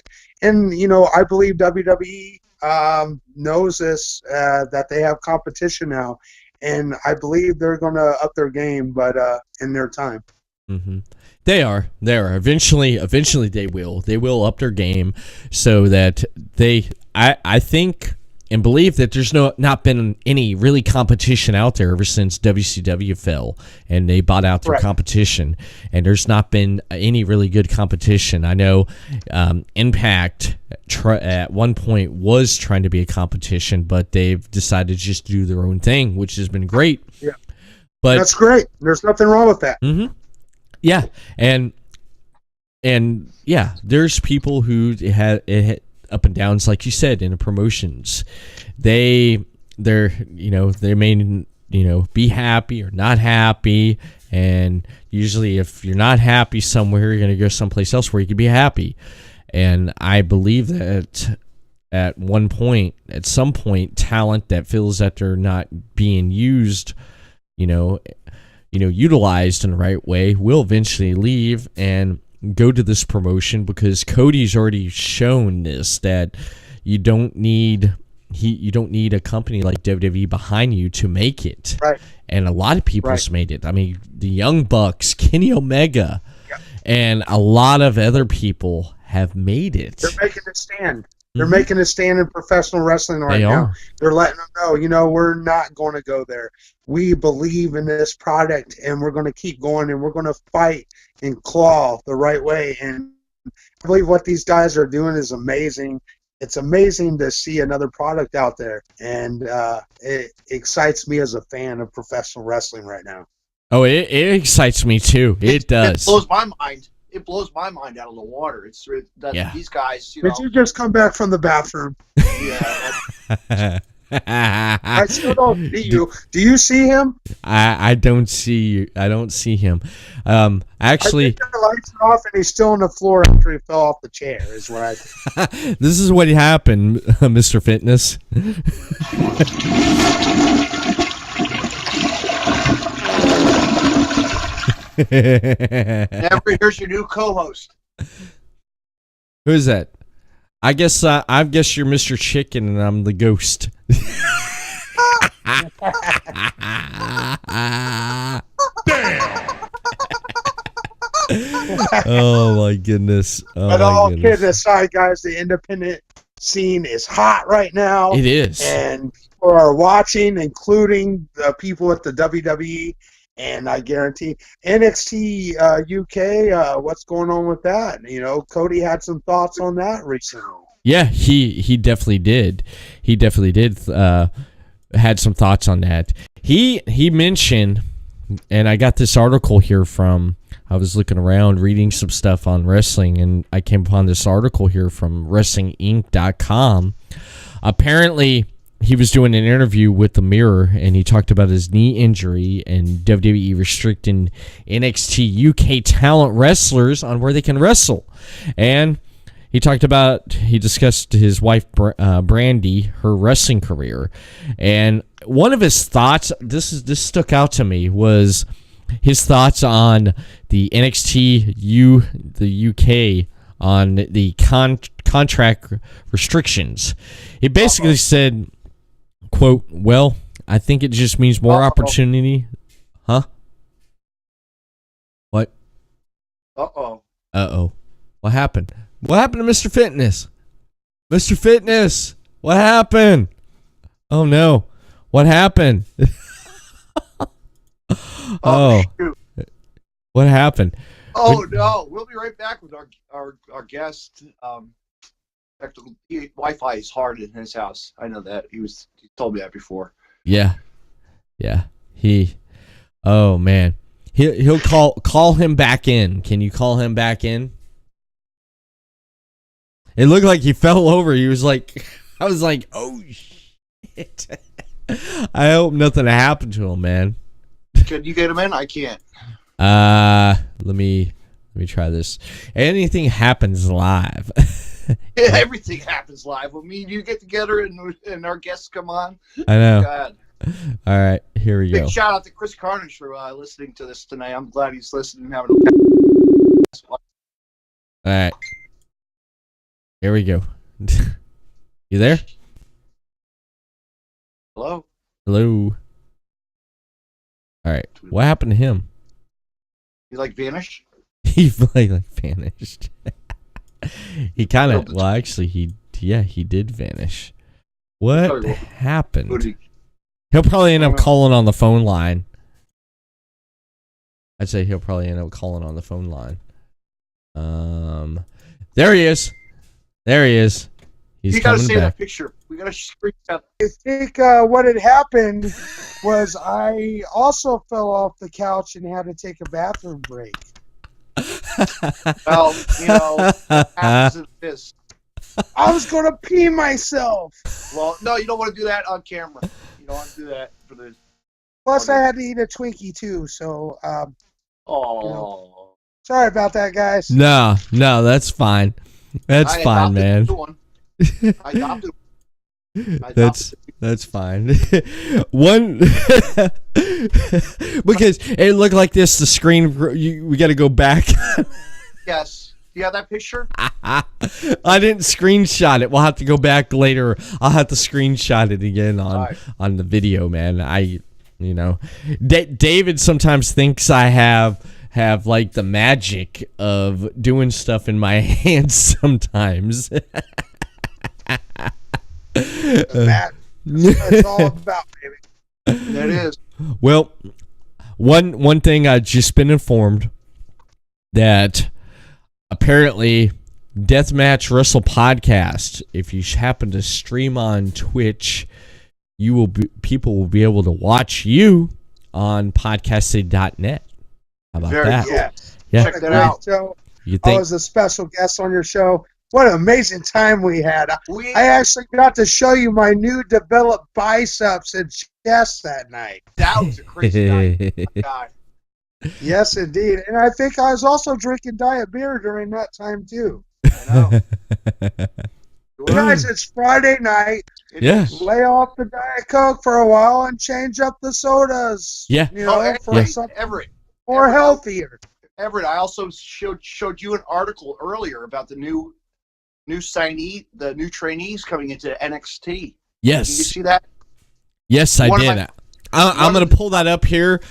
H: And, I believe WWE knows this, that they have competition now. And I believe they're going to up their game, but in their time.
E: Mm-hmm. They are. Eventually they will. They will up their game so that I think and believe that there's not been any really competition out there ever since WCW fell and they bought out their competition. And there's not been any really good competition. I know Impact at one point was trying to be a competition, but they've decided to just do their own thing, which has been great.
H: Yeah,
E: but
H: that's great. There's nothing wrong with that.
E: Mm-hmm. Yeah, and yeah, there's people who had up and downs, like you said, in the promotions. They're they may be happy or not happy, and usually if you're not happy somewhere, you're going to go someplace else where you can be happy. And I believe that at some point, talent that feels that they're not being used, utilized in the right way will eventually leave and go to this promotion, because Cody's already shown this, that you don't need a company like WWE behind you to make it.
H: Right.
E: And a lot of people's made it. I mean, the Young Bucks, Kenny Omega, and a lot of other people have made it.
H: They're making a stand. They're making a stand in professional wrestling right now. They're letting them know, we're not going to go there. We believe in this product, and we're going to keep going, and we're going to fight and claw the right way. And I believe what these guys are doing is amazing. It's amazing to see another product out there, and it excites me as a fan of professional wrestling right now.
E: Oh, it excites me too. It does.
G: It blows my mind. It blows my mind out of the water. These guys,
H: Did you just come back from the bathroom?
G: Yeah.
H: I still don't see you. Do you see him?
E: I don't see you. I don't see him. Actually,
H: I think the lights are off and he's still on the floor after he fell off the chair. Is what I think.
E: This is what happened, Mr. Fitness.
G: Everett, here's your new co-host.
E: Who's that? I guess you're Mr. Chicken and I'm the ghost. Oh my goodness!
H: But all kidding aside, guys, the independent scene is hot right now.
E: It is,
H: and people are watching, including the people at the WWE. And I guarantee NXT UK, what's going on with that? Cody had some thoughts on that recently.
E: Yeah, he definitely did. He definitely did had some thoughts on that. He mentioned, and I got this article here from, I was looking around reading some stuff on wrestling, and I came upon this article here from WrestlingInc.com. Apparently, he was doing an interview with The Mirror, and he talked about his knee injury and WWE restricting NXT UK talent wrestlers on where they can wrestle. And he discussed his wife, Brandy, her wrestling career. And one of his thoughts, this stuck out to me, was his thoughts on the NXT the UK on the contract restrictions. He basically said, quote, well, I think it just means more opportunity. Huh? What? Uh-oh. What happened? What happened to Mr. Fitness? Mr. Fitness, what happened? Oh, no. What happened?
G: Shoot.
E: What happened?
G: Oh, no. We'll be right back with our guest. Wi-Fi is hard in his house. I know that. He told me that before.
E: Yeah. Oh, man. He'll call him back in. Can you call him back in? It looked like he fell over. He was like, I was like, oh shit. I hope nothing happened to him, man.
G: Can you get him in? I can't.
E: Let me try this. Anything happens live.
G: Everything happens live. When me and you get together and our guests come on.
E: I know.
G: God.
E: All right, here we go.
G: Big shout out to Chris Carnage for listening to this tonight. I'm glad he's listening and having a
E: All right. Here we go. You there?
G: Hello?
E: Hello. All right. What happened to him?
G: He vanished?
E: He vanished. He kind of, well, actually, he did vanish. What happened? He'll probably end up calling on the phone line. I'd say he'll probably end up calling on the phone line. There he is. He's
G: you gotta
E: coming
G: see
E: back.
G: that picture. We gotta screenshot.
H: I think what had happened was I also fell off the couch and had to take a bathroom break.
G: Well, happens in this.
H: I was going to pee myself.
G: Well, no, you don't want to do that on camera. You don't want to do that for the.
H: Plus, I had to eat a Twinkie too, so. Sorry about that, guys.
E: No, that's fine. That's fine, man.
G: I adopted
E: That's fine. One because it looked like this. The screen. We got to go back.
G: Yes. Do you have that picture?
E: I didn't screenshot it. We'll have to go back later. I'll have to screenshot it again on the video, man. David sometimes thinks I have like the magic of doing stuff in my hands sometimes.
H: That's what it's all about, baby.
G: It is.
E: Well, one thing I've just been informed that apparently Deathmatch Wrestle Podcast, if you happen to stream on Twitch, people will be able to watch you on podcasting.net. How about that?
G: Cool.
E: Yeah.
G: Check that out.
H: Show.
E: You
H: I
E: think
H: was a special guest on your show. What an amazing time we had. I actually got to show you my new developed biceps and chest that night.
G: That was a crazy night. Oh my God.
H: Yes, indeed. And I think I was also drinking diet beer during that time, too.
G: I know.
H: Guys, it's Friday night.
E: Yeah.
H: Lay off the Diet Coke for a while and change up the sodas.
E: Yeah.
H: For something
G: Everett.
H: more healthier.
G: Everett, I also showed you an article earlier about the new signee, the new trainees coming into NXT.
E: Yes.
G: Did you see that?
E: Yes, I did. I'm going to pull that up here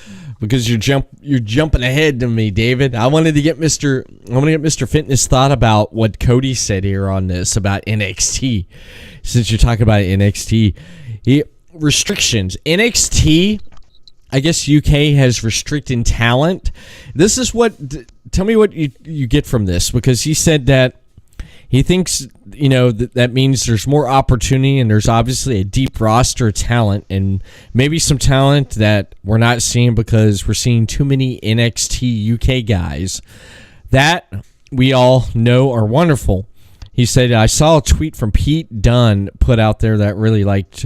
E: because you're jumping ahead to me, David. I want to get Mr. Fitness thought about what Cody said here on this about NXT. Since you're talking about NXT, restrictions. NXT, I guess UK has restricted talent. This is tell me what you get from this, because he said that he thinks, that means there's more opportunity, and there's obviously a deep roster of talent, and maybe some talent that we're not seeing because we're seeing too many NXT UK guys that we all know are wonderful. He said, I saw a tweet from Pete Dunne put out there that really liked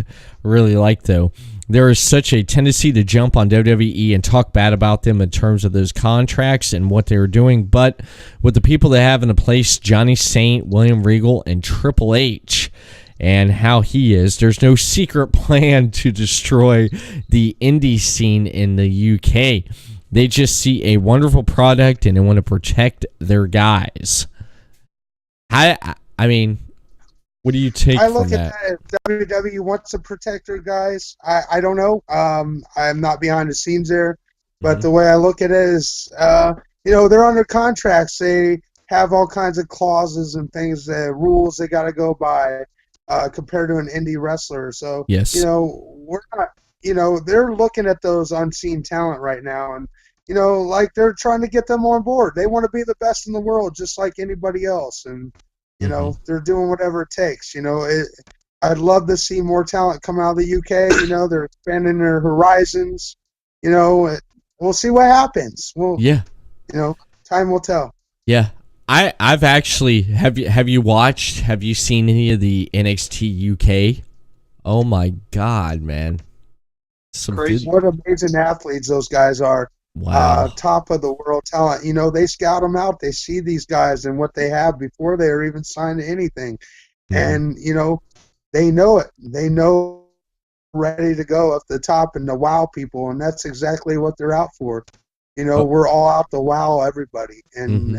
E: though. There is such a tendency to jump on WWE and talk bad about them in terms of those contracts and what they were doing. But with the people they have in place, Johnny Saint, William Regal, and Triple H, and how he is, there's no secret plan to destroy the indie scene in the UK. They just see a wonderful product and they want to protect their guys. I mean, What do you take
H: I
E: from
H: look
E: that?
H: at that as WWE wants to protect their guys. I don't know. I'm not behind the scenes there, but the way I look at it is, they're under contracts. They have all kinds of clauses and things, rules they got to go by compared to an indie wrestler. So,
E: Yes.
H: we're not. They're looking at those unseen talent right now, and like they're trying to get them on board. They want to be the best in the world, just like anybody else, and. They're doing whatever it takes. I'd love to see more talent come out of the UK. They're expanding their horizons. We'll see what happens. Time will tell.
E: Yeah. I've actually have you seen any of the NXT UK? Oh my god, man.
G: Crazy.
H: What amazing athletes those guys are.
E: Wow.
H: Top of the world talent. They scout them out. They see these guys and what they have before they are even signed to anything. And, they know it. They know ready to go up the top and to wow people, and that's exactly what they're out for. We're all out to wow everybody, and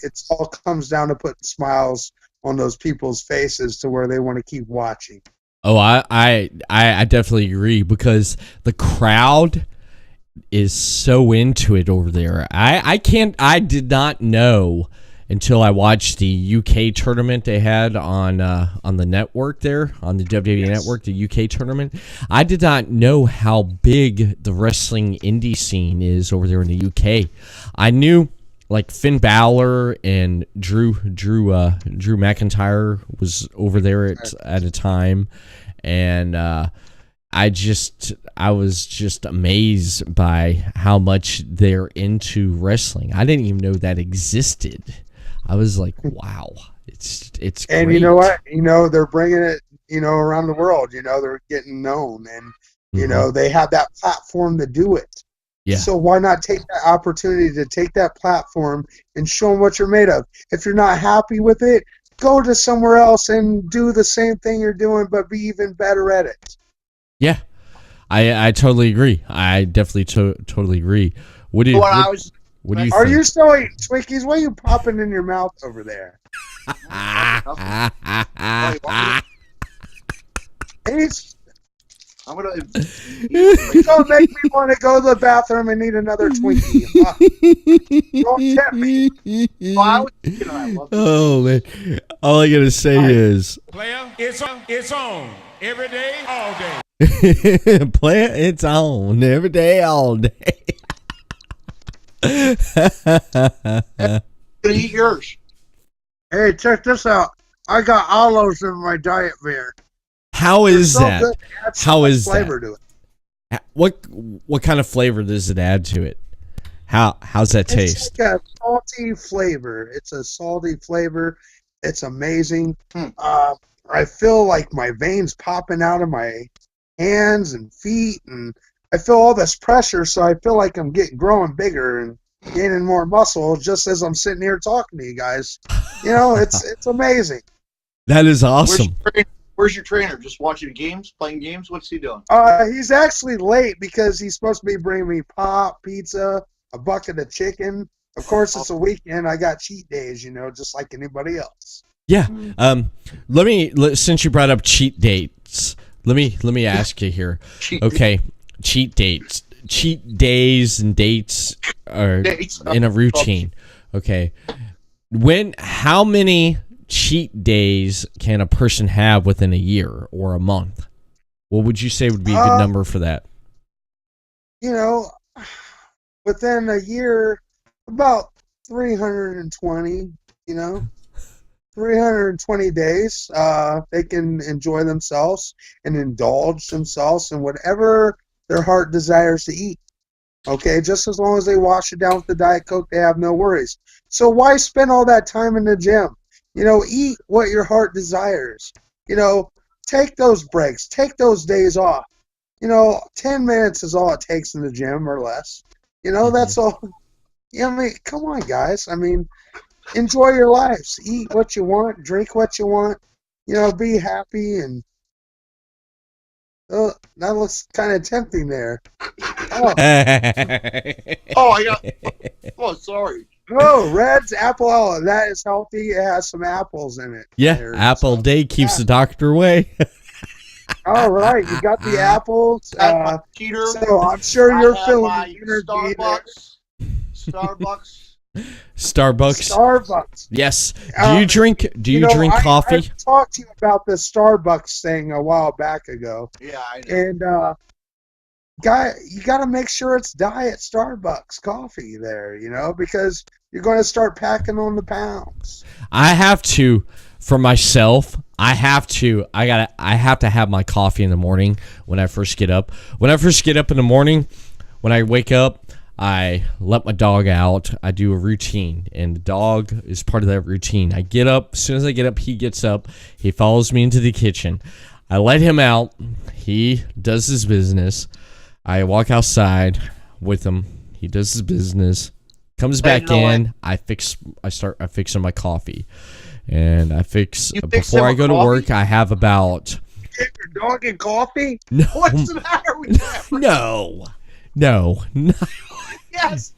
H: it all comes down to putting smiles on those people's faces to where they want to keep watching.
E: Oh, I definitely agree, because the crowd is so into it over there. I did not know until I watched the UK tournament they had on the network there, on the WWE network, the UK tournament. I did not know how big the wrestling indie scene is over there in the UK. I knew like Finn Balor and Drew McIntyre was over there at a time, and I was just amazed by how much they're into wrestling. I didn't even know that existed. I was like, wow, it's great.
H: And you know what? They're bringing it, around the world. They're getting known, and they have that platform to do it.
E: Yeah.
H: So why not take that opportunity to take that platform and show them what you're made of? If you're not happy with it, go to somewhere else and do the same thing you're doing, but be even better at it.
E: Yeah, I totally agree. I definitely totally agree. What do you think?
H: Are you still eating Twinkies? What are you popping in your mouth over there?
G: I'm gonna.
H: You don't make me want to go to the bathroom and eat another Twinkie. Don't tempt me.
E: Oh man! All I gotta say is,
B: Player, it's on every day, all day.
E: player, it's on every day, all day.
G: Gonna eat yours.
H: Hey, check this out. I got olives in my diet beer.
E: How is that?
H: Good.
E: How is
H: flavor
E: that?
H: To it.
E: What kind of flavor does it add to it? How's that taste?
H: It's like a salty flavor. It's a salty flavor. It's amazing. I feel like my veins popping out of my hands and feet, and I feel all this pressure, so I feel like I'm growing bigger and gaining more muscle just as I'm sitting here talking to you guys. It's amazing.
E: That is awesome.
G: Where's your trainer? Just watching games, playing games? What's he doing?
H: He's actually late because he's supposed to be bringing me pop, pizza, a bucket of chicken. Of course, it's a weekend. I got cheat days, just like anybody else.
E: Yeah. Since you brought up cheat dates, let me ask you here. Okay, cheat dates. Cheat days and dates are in a routine. Okay. How many cheat days can a person have within a year or a month? What would you say would be a good number for that?
H: Within a year, about 320, 320 days, they can enjoy themselves and indulge themselves in whatever their heart desires to eat. Okay, just as long as they wash it down with the Diet Coke, they have no worries. So why spend all that time in the gym? Eat what your heart desires. Take those breaks. Take those days off. 10 minutes is all it takes in the gym or less. That's all. Come on, guys. Enjoy your lives. Eat what you want. Drink what you want. Be happy. And that looks kind of tempting there.
G: Oh, I got. Oh, sorry.
H: Oh, Red's apple olive. That is healthy. It has some apples in it.
E: Yeah,
H: there,
E: apple
H: so-
E: day keeps
H: yeah.
E: the doctor away.
H: All right, you got the apples.
G: Got my cheater.
H: So I'm sure
G: I
H: you're
G: have
H: feeling
G: my
H: the energy there.
G: Starbucks.
E: Starbucks. Yes. Do you drink
H: I
E: coffee?
H: talked to you about the Starbucks thing a while back ago.
G: Yeah, I know.
H: And you got to make sure it's diet Starbucks coffee there, because you're going to start packing on the pounds.
E: I have to, for myself. I have to have my coffee in the morning when I first get up. When I first get up in the morning, when I wake up, I let my dog out. I do a routine, and the dog is part of that routine. I get up. As soon as I get up, he gets up. He follows me into the kitchen. I let him out. He does his business. I walk outside with him. He does his business. Comes back in. I start fixing my coffee. And I fix before I go to work. I have about.
H: You get your dog in coffee?
E: No.
G: What's the matter with that?
E: No.
G: Yes.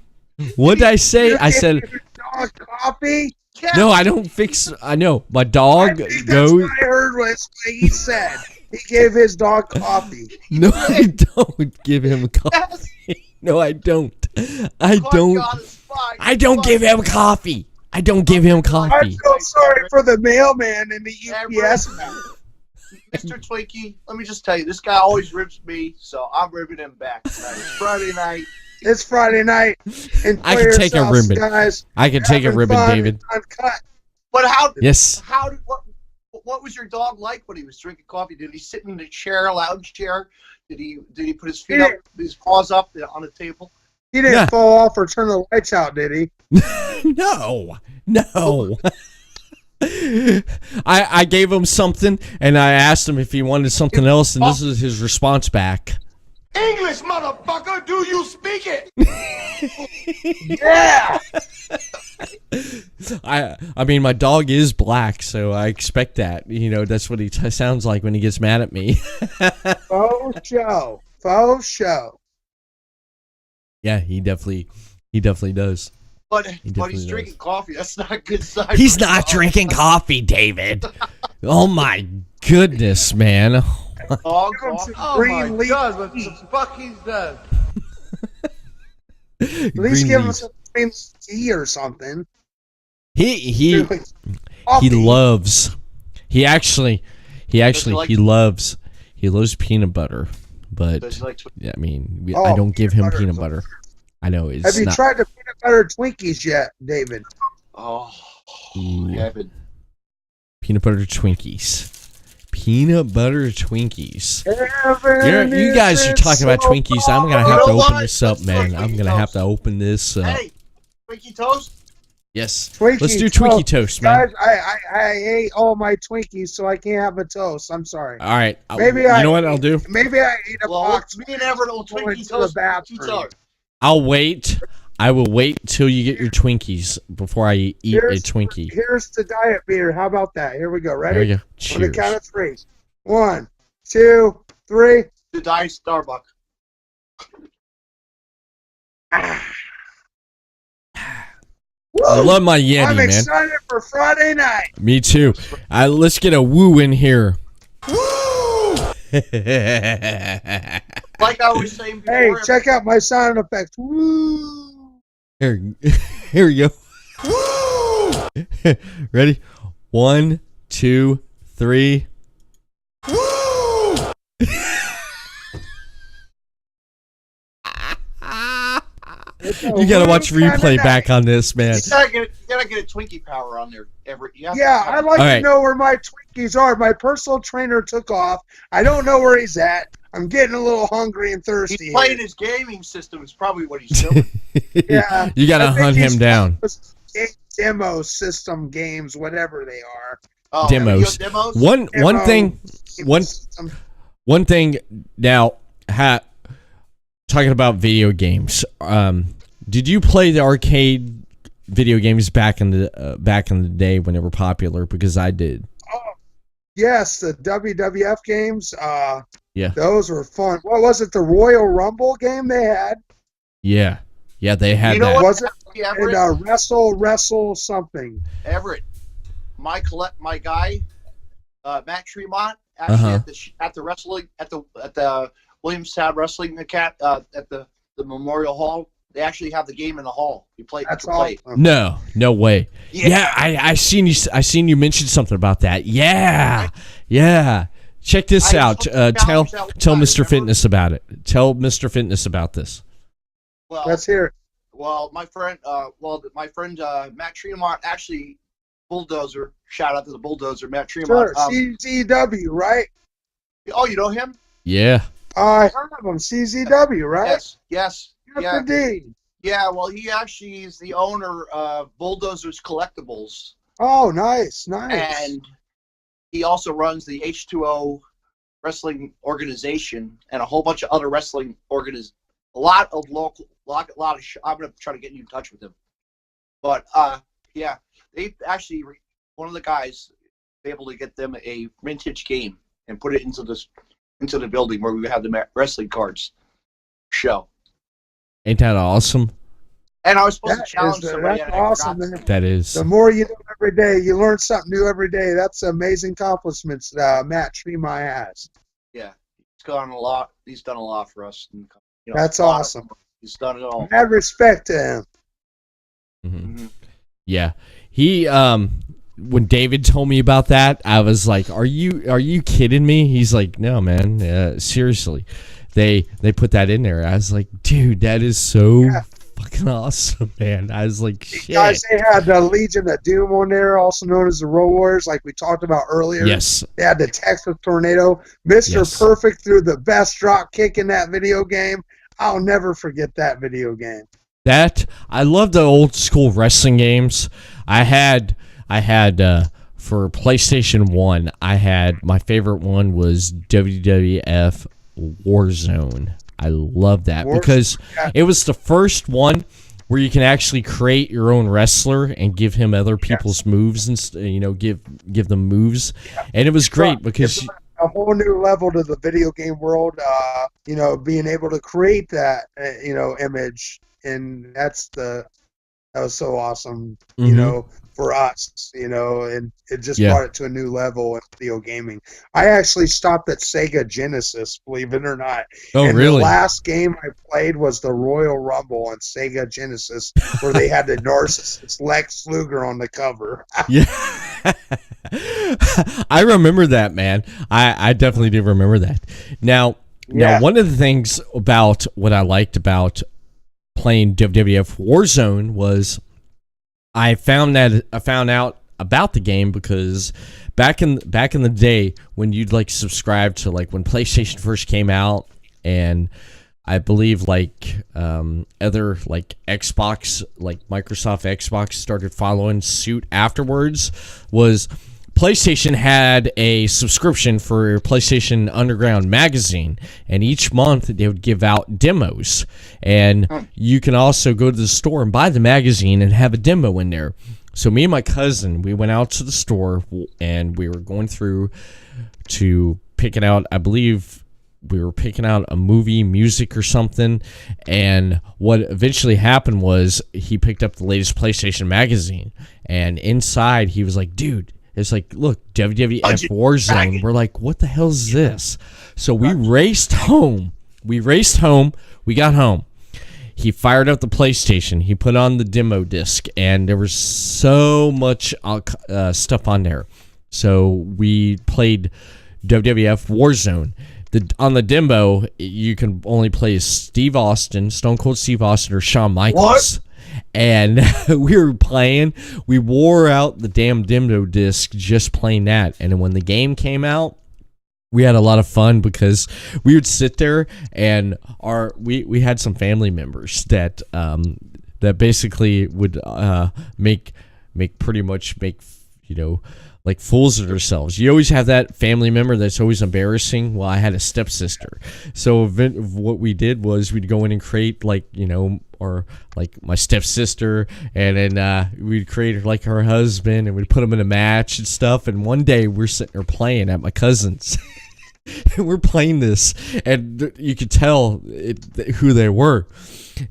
E: What did I say? I said.
H: Your dog coffee?
G: Yes.
E: No, I don't fix. I know my dog
H: I think
E: goes.
H: That's what I heard was what he said. He gave his dog coffee.
E: No, I don't give him coffee.
G: Yes.
E: No, I don't. I
G: Oh,
E: don't.
G: God, it's fine.
E: I don't give him coffee. I don't give him
H: I'm
E: coffee.
H: so sorry for the mailman and the UPS
G: Everett.
H: man.
G: Mr. Twinkie, let me just tell you, this guy always rips me, so I'm ripping him back tonight. It's Friday night.
H: It's Friday night.
E: I can take a ribbon.
H: Guys.
E: I can take a
H: Having
E: ribbon,
H: fun
E: David.
H: Uncut.
G: But
E: Yes.
G: what was your dog like when he was drinking coffee? Did he sit in the chair, lounge chair? Did he put his feet up, his paws up on the table?
H: He didn't fall off or turn the lights out, did he?
E: No. I gave him something, and I asked him if he wanted something else, and this is his response back.
B: English, motherfucker, do you speak it?
H: Yeah.
E: I mean, my dog is black, so I expect that. That's what he sounds like when he gets mad at me.
H: Faux show.
E: Yeah, he definitely does.
G: But
E: definitely
G: he's
E: does.
G: drinking coffee. That's not a good sign.
E: He's
G: for
E: not
G: a dog.
E: drinking coffee, David. Oh my goodness, man.
G: Dog
H: Give him
G: coffee.
H: some green leaf
B: what
H: tea.
B: the fuck he's done?
H: At least give him some green tea or something.
E: He
H: Coffee.
E: loves. He loves peanut butter, but
G: Does he like
E: I mean,
H: Oh,
E: I don't give him
H: peanut
E: peanut
H: butter.
E: butter. I know it's
H: Have you
E: not.
H: tried the peanut butter Twinkies yet, David?
G: Oh,
E: Ooh.
G: heaven.
E: Peanut butter Twinkies. Peanut butter Twinkies.
H: Heaven
E: You guys are
H: is
E: talking about
H: so
E: Twinkies. I'm gonna
H: far.
E: have to
G: You know
E: open
G: what?
E: this up,
G: Let's
E: man.
G: do
E: I'm
G: Twinkie
E: gonna have
G: toast.
E: to open this up.
G: Hey, Twinkie toast?
E: Yes.
H: Twinkie
E: Let's do Twinkie toast, man.
H: Guys, I ate all my Twinkies, so I can't have a toast. I'm sorry.
E: All right.
H: Maybe
E: you
H: I-
E: know what I'll do?
H: Maybe I ate a
G: Well,
H: box.
G: me and Everett will
H: Going
G: Twinkie
H: to the
G: toast.
H: bathroom.
G: You tell her.
E: I'll wait. I will wait till you get your Twinkies before I eat a Twinkie.
H: Here's the diet beer. How about that? Here we go. Ready?
E: There we go.
H: On the
E: Cheers.
H: count of 3. 1, 2, 3.
G: The diet Starbucks.
E: I love my Yeti,
H: I'm
E: man.
H: excited for Friday night.
E: Me too. Let's get a woo in here.
G: Like I was saying before.
H: Hey, check out my sound effects. Woo!
E: Here we go. Ready? 1, 2, 3. You gotta watch replay back on this, man.
G: You gotta get a Twinkie power on there, Everett.
H: Yeah, I'd like to know where my Twinkies are. My personal trainer took off. I don't know where he's at. I'm getting a little hungry and thirsty.
G: He's playing his gaming system is probably what he's doing.
H: Yeah.
E: You gotta
H: I think
E: hunt him
H: he's
E: down.
H: playing Demo system games, whatever they are.
G: Oh,
E: Demos.
G: demos?
E: One
H: Demo
E: thing
H: system.
E: One thing now, talking about video games. Did you play the arcade video games back in the day when they were popular? Because I did.
H: Yes, the WWF games.
E: Yeah.
H: Those were fun. What was it? The Royal Rumble game they had?
E: Yeah. Yeah, they had
G: You know
E: that.
G: what?
H: Was it?
G: Everett,
H: And wrestle something.
G: Everett, my guy, Matt Tremont, actually at the wrestling at the Williamstown Wrestling at the Memorial Hall. They actually have the game in the hall. You play.
H: That's
G: awesome.
E: No way. Yeah, I seen you mention something about that. Yeah. Check this out. Tell Mr. Fitness about it. Tell Mr. Fitness about this.
G: Well,
H: let's hear it.
G: Well, my friend Matt Tremont actually Bulldozer. Shout out to the Bulldozer, Matt Tremont.
H: Sure, CZW, right?
G: Oh, you know him?
E: Yeah.
H: I heard of him. CZW, right?
G: Yes.
H: Yeah.
G: Yeah, well, he actually is the owner of Bulldozer's Collectibles.
H: Oh, nice.
G: And he also runs the H2O wrestling organization and a whole bunch of other wrestling organizations. A lot of I'm going to try to get you in touch with him. But, yeah, they actually, one of the guys was able to get them a vintage game and put it into the building where we have the wrestling cards show.
E: Ain't that awesome?
G: And I was supposed to challenge somebody.
H: That's awesome, man.
E: That is.
H: The more you know every day, you learn something new every day. That's amazing accomplishments Matt Tremont has.
G: Yeah, he's done a lot. He's done a lot for us. And,
H: that's awesome.
G: He's done it all.
H: Mad respect to him.
E: Mm-hmm. Yeah, he. When David told me about that, I was like, "Are you kidding me?" He's like, "No, man. Seriously." They put that in there. I was like, dude, that is so fucking awesome, man. I was like, shit.
H: Guys, they had the Legion of Doom on there, also known as the Road Warriors, like we talked about earlier.
E: Yes.
H: They had the Texas Tornado. Mr. Perfect threw the best drop kick in that video game. I'll never forget that video game.
E: I love the old school wrestling games. I had for PlayStation 1, my favorite one was WWF Warzone. I love that because it was the first one where you can actually create your own wrestler and give him other people's moves and give them moves, and it was great because
H: a whole new level to the video game world. Being able to create that image, and that was so awesome. For us, and it just brought it to a new level in video gaming. I actually stopped at Sega Genesis, believe it or not.
E: Oh,
H: and
E: really?
H: The last game I played was the Royal Rumble on Sega Genesis, where they had the narcissist Lex Luger on the cover.
E: Yeah. I remember that, man. I definitely do remember that. Now, one of the things about what I liked about playing WWF Warzone was I found out about the game because back in the day when you'd subscribe to when PlayStation first came out, and I believe other Xbox, Microsoft Xbox started following suit afterwards, was PlayStation had a subscription for PlayStation Underground magazine, and each month they would give out demos, and you can also go to the store and buy the magazine and have a demo in there. So me and my cousin, we went out to the store and we were going through to pick it out. I believe we were picking out a movie, music or something, and what eventually happened was he picked up the latest PlayStation magazine, and inside he was like, dude, it's look, WWF Warzone. We're like, what the hell is this? So we raced home. We got home. He fired up the PlayStation. He put on the demo disc, and there was so much stuff on there. So we played WWF Warzone. On the demo, you can only play as Steve Austin, Stone Cold Steve Austin, or Shawn Michaels. What? And we were playing. We wore out the damn demo disc just playing that. And then when the game came out, we had a lot of fun because we would sit there and we had some family members that basically would make fools of themselves. You always have that family member that's always embarrassing. Well, I had a stepsister. So what we did was we'd go in and create or like my stepsister, and then we'd create like her husband, and we'd put them in a match and stuff. And one day we're sitting there playing at my cousin's. And we're playing this, and you could tell who they were.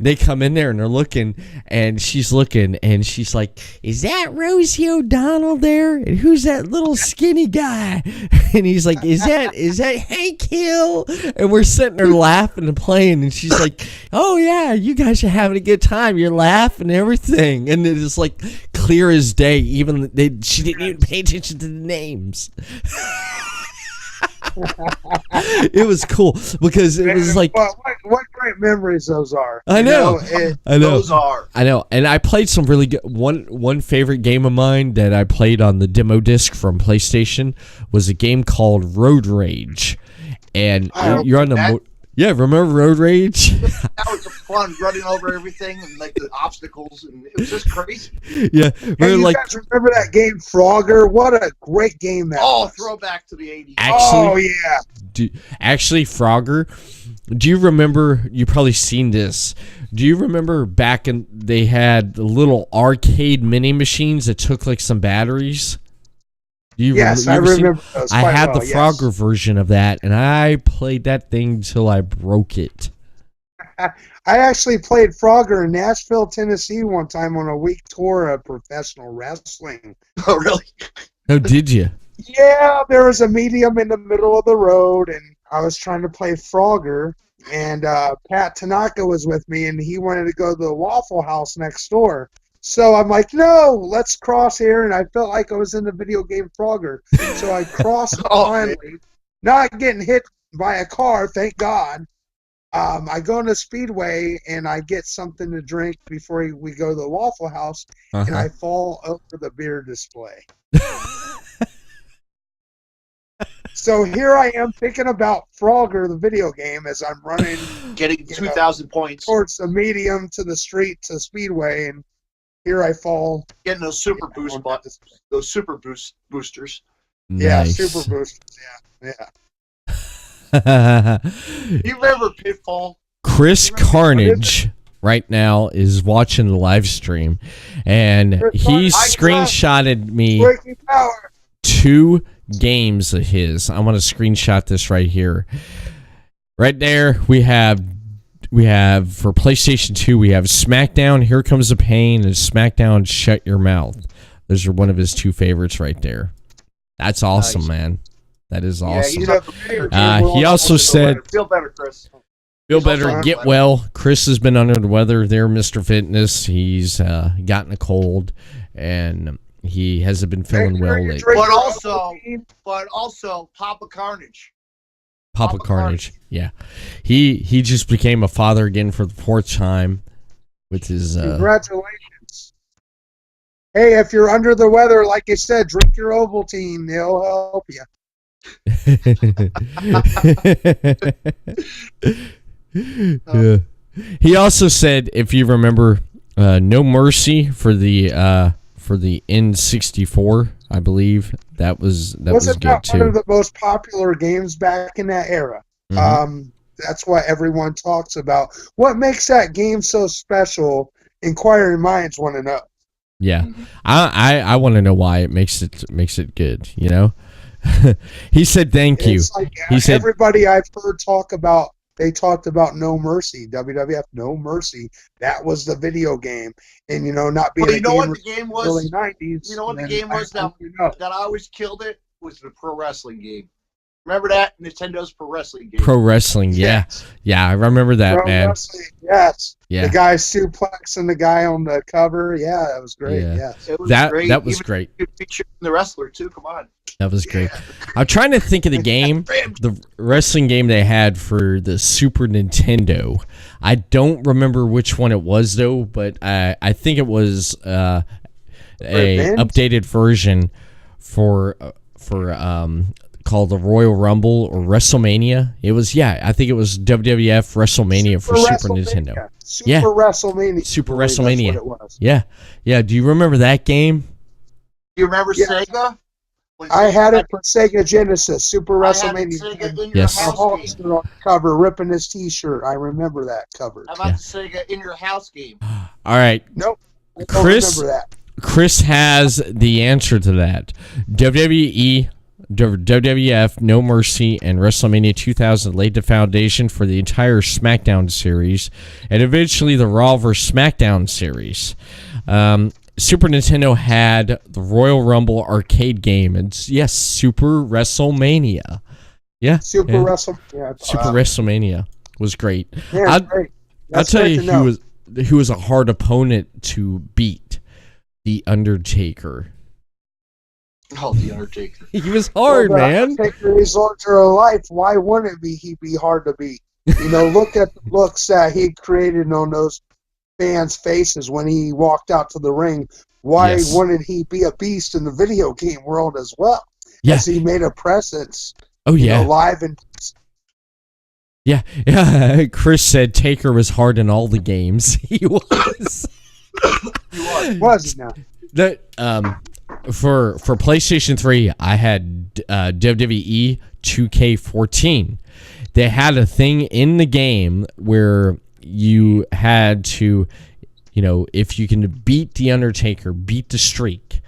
E: They come in there and they're looking, and she's looking, and she's like, "Is that Rosie O'Donnell there? And who's that little skinny guy?" And he's like, "Is that Hank Hill?" And we're sitting there laughing and playing, and she's like, "Oh yeah, you guys are having a good time. You're laughing and everything." And it's like clear as day. Even she didn't even pay attention to the names. It was cool because it was like
H: what great memories those are.
E: I know.
G: Those are.
E: I know. And I played some really good. One favorite game of mine that I played on the demo disc from PlayStation was a game called Road Rage, and you're on the. Yeah, remember Road Rage?
G: That was fun, running over everything and like the obstacles, and it was just crazy.
E: Yeah,
H: hey, you guys remember that game Frogger? What a great game that was.
G: Throwback to the 80s.
E: Actually,
H: yeah.
E: Actually, Frogger, do you remember? You probably seen this. Do you remember back in they had the little arcade mini machines that took like some batteries?
H: Yes, I remember those.
E: I had the Frogger version of that, and I played that thing till I broke it.
H: I actually played Frogger in Nashville, Tennessee one time on a week tour of professional wrestling.
G: Oh, really?
E: Oh, did you?
H: Yeah, there was a medium in the middle of the road, and I was trying to play Frogger, and Pat Tanaka was with me, and he wanted to go to the Waffle House next door. So I'm like, no, let's cross here, and I felt like I was in the video game Frogger. So I crossed finally, not getting hit by a car, thank God. I go in the Speedway, and I get something to drink before we go to the Waffle House, and I fall over the beer display. So here I am thinking about Frogger, the video game, as I'm running,
G: getting 2,000 points
H: towards the medium to the street to Speedway, and here I fall.
G: Getting those super boost buttons, those super boosters.
E: Nice.
H: Yeah, super boosters.
G: Yeah. You remember Pitfall?
E: Chris Carnage right now is watching the live stream, and he screenshotted me 2 games of his. I want to screenshot this right here. Right there, we have for PlayStation 2, we have SmackDown, Here Comes the Pain, and SmackDown, Shut Your Mouth. Those are one of his 2 favorites right there. That's awesome, man. That is awesome. He also said,
G: "Feel better, Chris.
E: Feel better, get well." Chris has been under the weather there, Mr. Fitness. He's gotten a cold, and he hasn't been feeling well lately.
G: But also, Papa Carnage.
E: Papa Carnage, yeah. He just became a father again for the 4th time with his.
H: Congratulations. Hey, if you're under the weather, like I said, drink your Ovaltine. It'll help you.
E: Yeah. He also said, if you remember, No Mercy for the N64, I believe that was good too.
H: Wasn't that one of the most popular games back in that era? Mm-hmm. That's what everyone talks about. What makes that game so special? Inquiring minds want to know.
E: Yeah, I want to know why it makes it good. You know, he said thank you.
H: Like,
E: he said
H: everybody I've heard talk about. They talked about No Mercy, WWF No Mercy. That was the video game, and not being.
G: Well, you know what the game was?
H: Early 90s.
G: You know what the game was that I always killed it was the pro wrestling game. Remember that Nintendo's pro wrestling game?
E: Pro wrestling, yeah, I remember that,
H: pro
E: man.
H: Wrestling, yes,
E: yeah.
H: The guy suplexing the guy on the cover, yeah, that was great. Yeah,
G: it was
E: great. That was great.
G: Featuring the wrestler too. Come on.
E: That was great. I'm trying to think of the game, the wrestling game they had for the Super Nintendo. I don't remember which one it was though, but I think it was a updated version for called the Royal Rumble or WrestleMania. It was I think it was WWF WrestleMania for Super Nintendo.
H: Super WrestleMania.
E: Super WrestleMania.
H: That's what it was.
E: Yeah. Do you remember that game?
G: Do you remember Sega?
H: I had it for Sega Genesis, Super
G: I had
H: WrestleMania.
G: Sega in your
E: Yes.
G: house
H: Hulk
G: game.
H: stood on the cover, ripping his T-shirt. I remember that cover.
G: How about the Sega in your house game?
E: All right.
H: Nope, I don't
E: Chris,
H: remember that.
E: Chris has the answer to that. WWE, WWF, No Mercy, and WrestleMania 2000 laid the foundation for the entire SmackDown series, and eventually the Raw vs. SmackDown series. Super Nintendo had the Royal Rumble arcade game, and yes, Super WrestleMania. Yeah,
H: Super
E: yeah.
H: WrestleMania.
E: Super WrestleMania was great.
H: Yeah,
E: I'll
H: great. That's
E: tell
H: great
E: you
H: to know.
E: who was a hard opponent to beat. The Undertaker.
G: Oh, the Undertaker.
E: He was hard,
H: Well, the
E: man.
H: Undertaker is larger of life. Why wouldn't he be hard to beat? You know, look at the looks that he created on those fans' faces when he walked out to the ring. Why
E: Yes.
H: wouldn't he be a beast in the video game world as well?
E: Yeah.
H: As he made a presence,
E: Oh yeah.
H: live and
E: Yeah. Chris said Taker was hard in all the games. He was.
H: was now.
E: That for PlayStation 3, I had WWE 2K14. They had a thing in the game where you had to, if you can beat the Undertaker, beat the streak.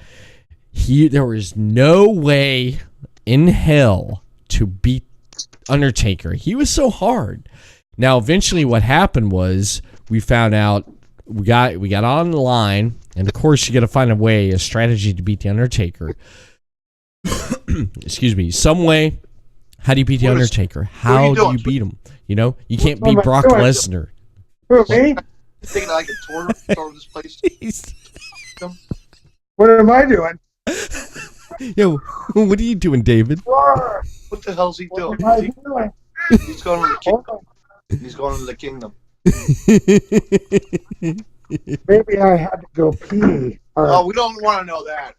E: There was no way in hell to beat Undertaker. He was so hard. Now, eventually, what happened was we found out we got on the line, and of course, you got to find a strategy to beat the Undertaker. Excuse me, some way. How do you beat the Undertaker? How do you beat him? You can't beat Brock Lesnar.
H: Who, me?
G: Thinking I could tour this place.
H: What am I doing?
E: Yo, what are you doing, David?
G: What the hell's he doing?
H: What am I doing?
G: He's going to the kingdom. He's going to the kingdom.
H: Maybe I had to go pee.
G: Oh, we don't want to know that.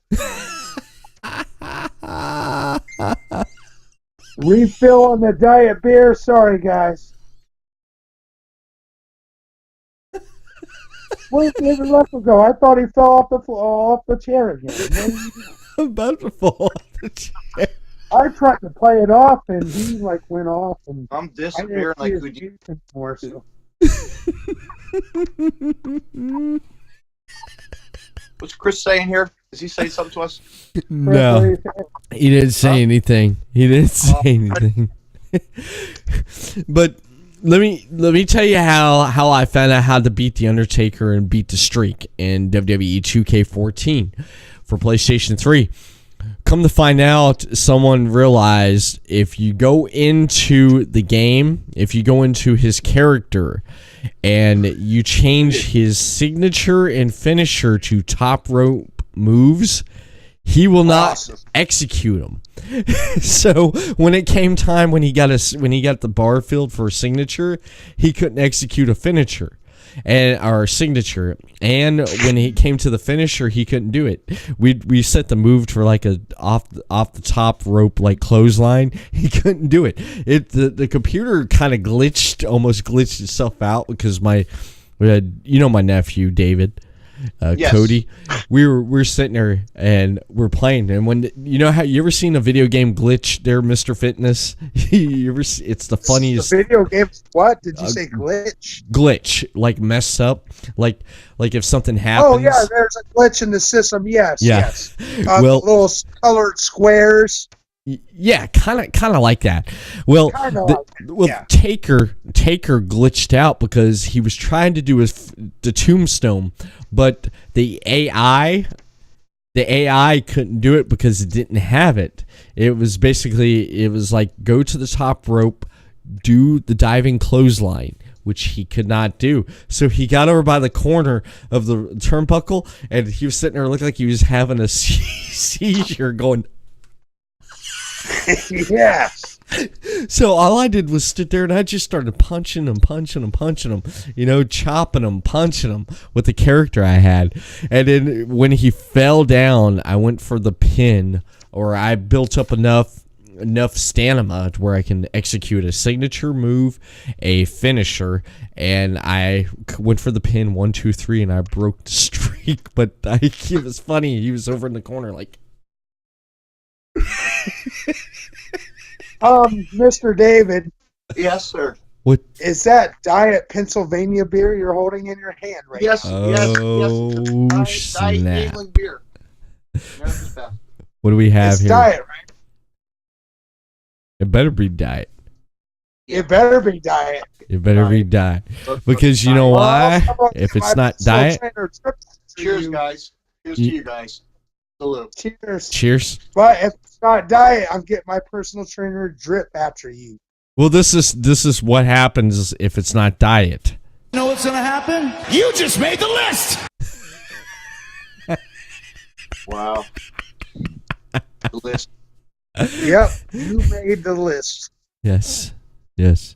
H: Refill on the diet beer. Sorry, guys. Where's David Russell go? I thought he fell off the chair again.
E: I'm about to fall off the chair.
H: I tried to play it off, and he went off, and
G: I'm disappearing like we do.
H: More so.
G: What's Chris saying here? Does he say something to us?
E: No, he didn't say anything. He didn't say anything. But let me tell you how I found out how to beat the Undertaker and beat the streak in WWE 2K14 for PlayStation 3. Come to find out, someone realized if you go into the game, if you go into his character, and you change his signature and finisher to top rope moves, he will not execute them. So when it came time when he got the bar filled for a signature, he couldn't execute a finisher or signature, and when it came to the finisher, he couldn't do it. We set the move for like a off the top rope like clothesline. He couldn't do it. The computer kind of almost glitched itself out because my nephew David.
G: Yes.
E: Cody, we're sitting there and we're playing, and when how you ever seen a video game glitch there, Mr. Fitness? It's the funniest.
H: The video game. What did you say?
E: Glitch, like messed up, like if something happens.
H: Oh yeah, there's a glitch in the system. Yes,
E: Yeah.
H: yes. Little colored squares.
E: Yeah, kind of like that. Well, Taker glitched out because he was trying to do the tombstone, but the AI couldn't do it because it didn't have it. It was like go to the top rope, do the diving clothesline, which he could not do. So he got over by the corner of the turnbuckle, and he was sitting there looking like he was having a seizure, going.
H: Yes.
E: So all I did was sit there and I just started punching him, chopping him, punching him with the character I had. And then when he fell down, I went for the pin, or I built up enough stamina to where I can execute a signature move, a finisher, and I went for the pin 1, 2, 3, and I broke the streak. But it was funny. He was over in the corner like.
H: Mr. David,
G: Yes, sir.
E: What?
H: is that Diet Pennsylvania beer you're holding in your hand right
G: Yes,
H: now?
G: yes,
E: Oh,
G: yes. Diet
E: snap.
G: Yingling beer. America's best.
E: What do we have
H: It's
E: here?
H: Diet, right?
E: It better be diet.
H: It better be Diet.
E: It better be diet. Because you know why? If it's not diet.
G: Cheers, guys. Cheers to you guys. Salute.
H: Cheers.
E: Cheers.
H: But if it's not Diet, I'm getting my personal trainer drip after you.
E: Well, this is what happens if it's not diet.
C: You know what's gonna happen? You just made the list!
G: Wow. The list.
H: Yep, you made the list.
E: Yes. Yes.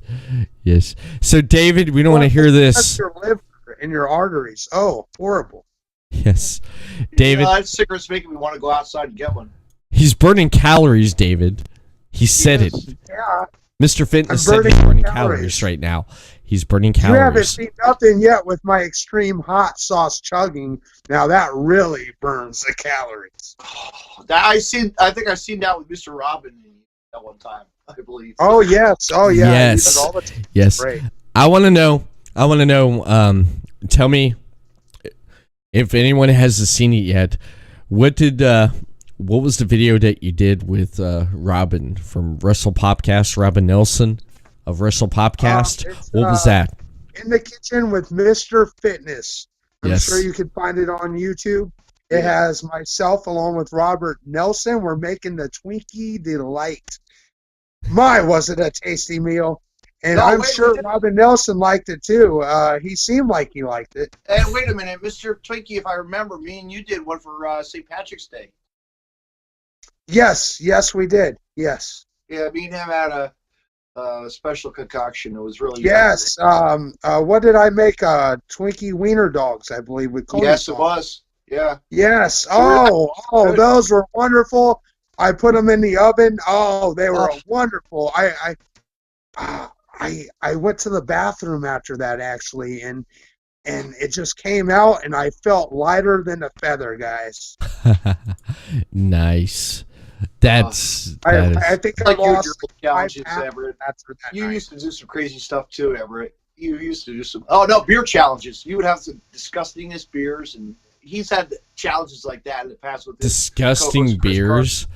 E: Yes. So, David, we don't want to hear
H: That's
E: this.
H: your liver and your arteries. Oh, horrible.
E: Yes. David,
G: That cigarette's making me want to go outside and get one.
E: he's burning calories, David. He said it.
H: Yeah.
E: Mr. Fitness
H: I'm
E: said he's
H: burning
E: burning
H: calories.
E: calories right now. He's burning
H: You haven't
E: calories.
H: seen nothing yet with my extreme hot sauce chugging. Now that really burns the calories.
G: I think I've seen that with Mr. Robin at one time, I believe.
H: Oh yes, oh yeah.
E: Yes.
H: You do it all the time.
E: Yes.
H: Great.
E: I want to know. Tell me if anyone hasn't seen it yet. What was the video that you did with Robin from Wrestle Popcast, Robin Nelson of Wrestle Popcast? What was that?
H: In the kitchen with Mr. Fitness. I'm
E: Yes.
H: sure you can find it on YouTube. It has myself along with Robert Nelson. We're making the Twinkie Delight. My, was it a tasty meal. And I'm sure Robin Nelson liked it too. He seemed like he liked it.
G: And wait a minute, Mr. Twinkie, if I remember, me and you did one for St. Patrick's Day.
H: Yes, we did. Yes.
G: Yeah, me and him had a special concoction. It was really
H: Yes. What did I make? Twinkie Wiener Dogs, I believe. With Cody
G: Yes,
H: sauce.
G: it was. Yeah.
H: Yes. Oh, those were wonderful. I put them in the oven. Oh, they were wonderful. I went to the bathroom after that actually, and it just came out, and I felt lighter than a feather, guys.
E: Nice. That's.
H: I think I
G: Like your
H: lost
G: challenges,
H: 5 pounds
G: Everett.
H: after that
G: You
H: night.
G: used to do some crazy stuff too, Everett. You used to do some. Oh no, beer challenges. You would have some disgustingest beers, and he's had challenges like that in the past with his
E: Disgusting
G: co-host, Chris
E: beers.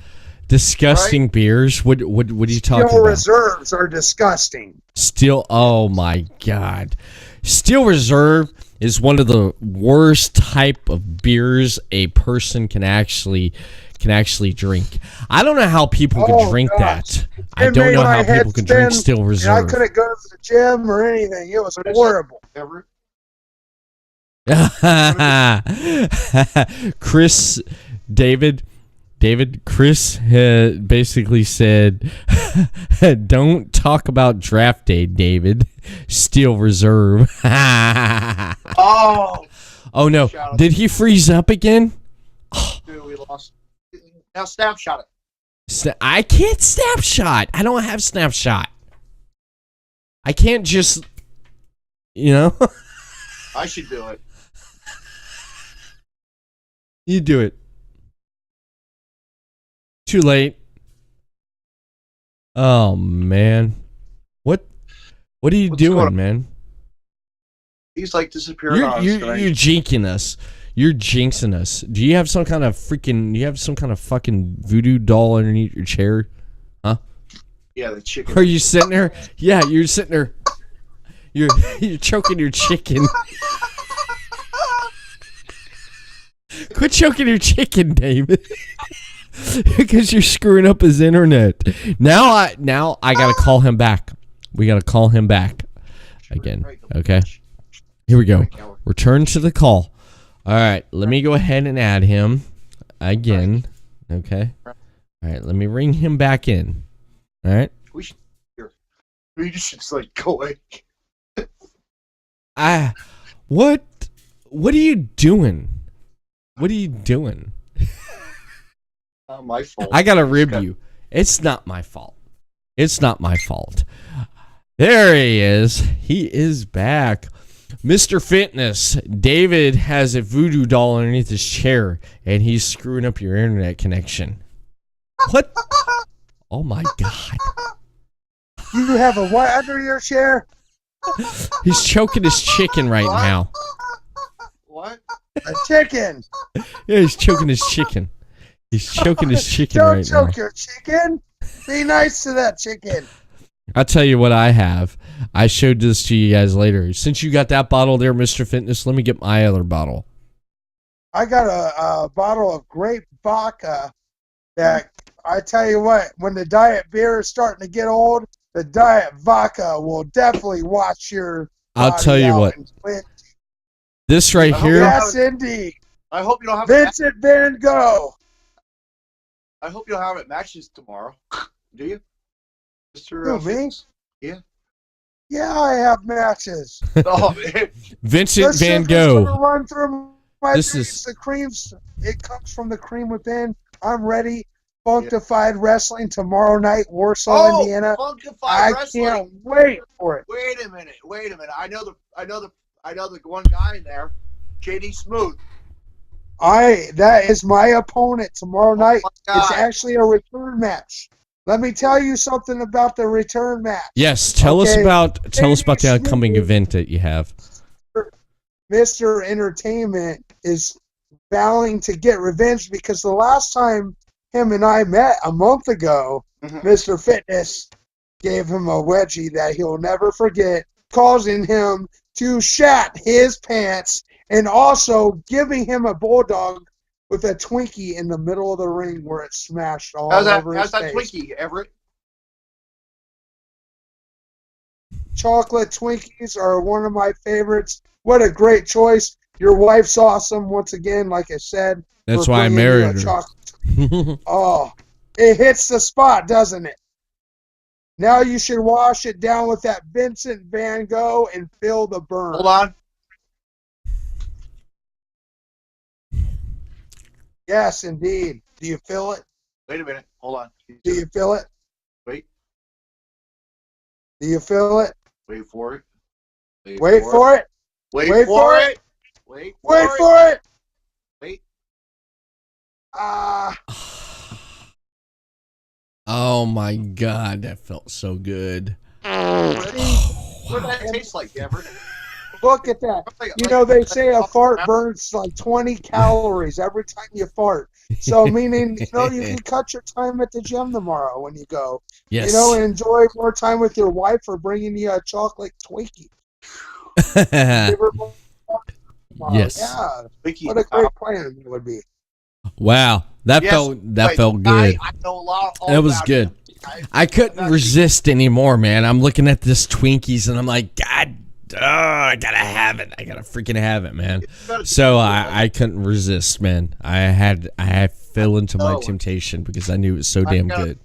E: Disgusting beers. What are you talking
H: Steel
E: about?
H: Reserves are disgusting.
E: Steel. Oh my God. Steel Reserve is one of the worst type of beers a person can actually drink. I don't know how people can drink that. I
H: It
E: don't
H: made
E: know
H: my
E: how
H: head
E: people can drink
H: spin,
E: Steel
H: and I
E: Reserve.
H: couldn't go to the gym or anything. It was horrible.
G: Everett.
E: Chris, David, Chris basically said, "Don't talk about draft day, David. Steel Reserve."
G: Oh.
E: Oh no!
G: Shout out.
E: Did he freeze up again?
G: Dude, we lost. Now snapshot it.
E: I can't snapshot. I don't have snapshot. I can't just,
G: I should do it.
E: You do it. Too late. Oh man, what are you
G: What's going
E: doing,
G: on?
E: man?
G: He's like disappearing on us
E: You're
G: tonight.
E: jinxing us. You're jinxing us. Do you have some kind of fucking voodoo doll underneath your chair? Huh?
G: Yeah, the chicken.
E: Are you sitting there? Yeah, you're sitting there. You're choking your chicken. Quit choking your chicken, David. Because you're screwing up his internet. Now I gotta call him back. We gotta call him back again. Okay. Here we go. Return to the call. All right. Let me go ahead and add him again. Okay. All right. Let me ring him back in. All right.
G: We should just like go away.
E: What are you doing? What are you doing?
G: Not my fault.
E: I gotta rib you. It's not my fault. It's not my fault. There he is. He is back. Mr. Fitness, David has a voodoo doll underneath his chair, and he's screwing up your internet connection. What? Oh my God.
H: You have a what under your chair?
E: He's choking his chicken right now.
G: What?
H: A chicken.
E: Yeah, he's choking his chicken. He's choking his chicken
H: Don't
E: right now.
H: choke your chicken. Be nice to that chicken.
E: I'll tell you what I have. I showed this to you guys later. Since you got that bottle there, Mr. Fitness, let me get my other bottle.
H: I got a bottle of grape vodka that I tell you what, when the diet beer is starting to get old, the diet vodka will definitely wash your
E: I'll
H: body
E: tell you
H: out
E: what.
H: and cleanse.
E: This right here.
H: Yes, indeed.
G: I hope you don't have
H: Vincent Van Gogh.
G: I hope you don't have it matches tomorrow. Do you? Mr.
H: Who, me?
G: Fitness? Yeah.
H: Yeah, I have matches.
G: Oh, man.
E: Vincent
H: The
E: Van
H: sugar's
E: Gogh.
H: gonna run through my
E: This
H: veins.
E: is-
H: The creams. It comes from the cream within. I'm ready. Funkified Wrestling tomorrow night, Warsaw, Indiana.
G: Funkified
H: I
G: Wrestling.
H: can't wait for it.
G: Wait a minute. I know the one guy in there, JD Smooth.
H: That is my opponent tomorrow night.
G: my
H: It's
G: God.
H: actually a return match. Let me tell you something about the return match.
E: Yes, tell us
H: Okay.
E: about the
H: Smooth.
E: upcoming event that you have.
H: Mr. Entertainment is vowing to get revenge because the last time him and I met a month ago, Mr. Fitness gave him a wedgie that he'll never forget, causing him to shat his pants and also giving him a bulldog with a Twinkie in the middle of the ring where it smashed all over his
G: How's that
H: face.
G: Twinkie, Everett?
H: Chocolate Twinkies are one of my favorites. What a great choice. Your wife's awesome, once again, like I said.
E: That's
H: for
E: why I
H: bringing you a
E: married her.
H: chocolate. Oh, it hits the spot, doesn't it? Now you should wash it down with that Vincent Van Gogh and feel the burn.
G: Hold on.
H: Yes, indeed. Do you feel it?
G: Wait a minute. Hold on.
H: Do you feel it?
G: Wait.
H: Do you feel it?
G: Wait for it.
H: Wait for it.
G: Wait
H: Wait
G: for
H: for
G: it.
H: it.
G: Wait
H: Wait
G: for it.
H: for it.
G: Wait.
E: Oh my God, that felt so good.
G: What does that taste like, Everett?
H: Look at that. You know, they say a fart burns like 20 calories every time you fart. So, meaning, you know, you can cut your time at the gym tomorrow when you go.
E: Yes.
H: You know, and enjoy more time with your wife for bringing you a chocolate Twinkie. Give her more tomorrow.
E: Yes.
H: Yeah.
G: Twinkie.
H: What a great plan it would be.
E: Wow, that
G: Yes,
E: felt
G: but
E: good.
G: I know a lot. all
E: That was
G: about
E: good.
G: it.
E: I couldn't resist anymore, man. I'm looking at this Twinkies and I'm like, God, I gotta have it. I gotta freaking have it, man. So I couldn't resist, man. I fell into my temptation because I knew it was so damn good.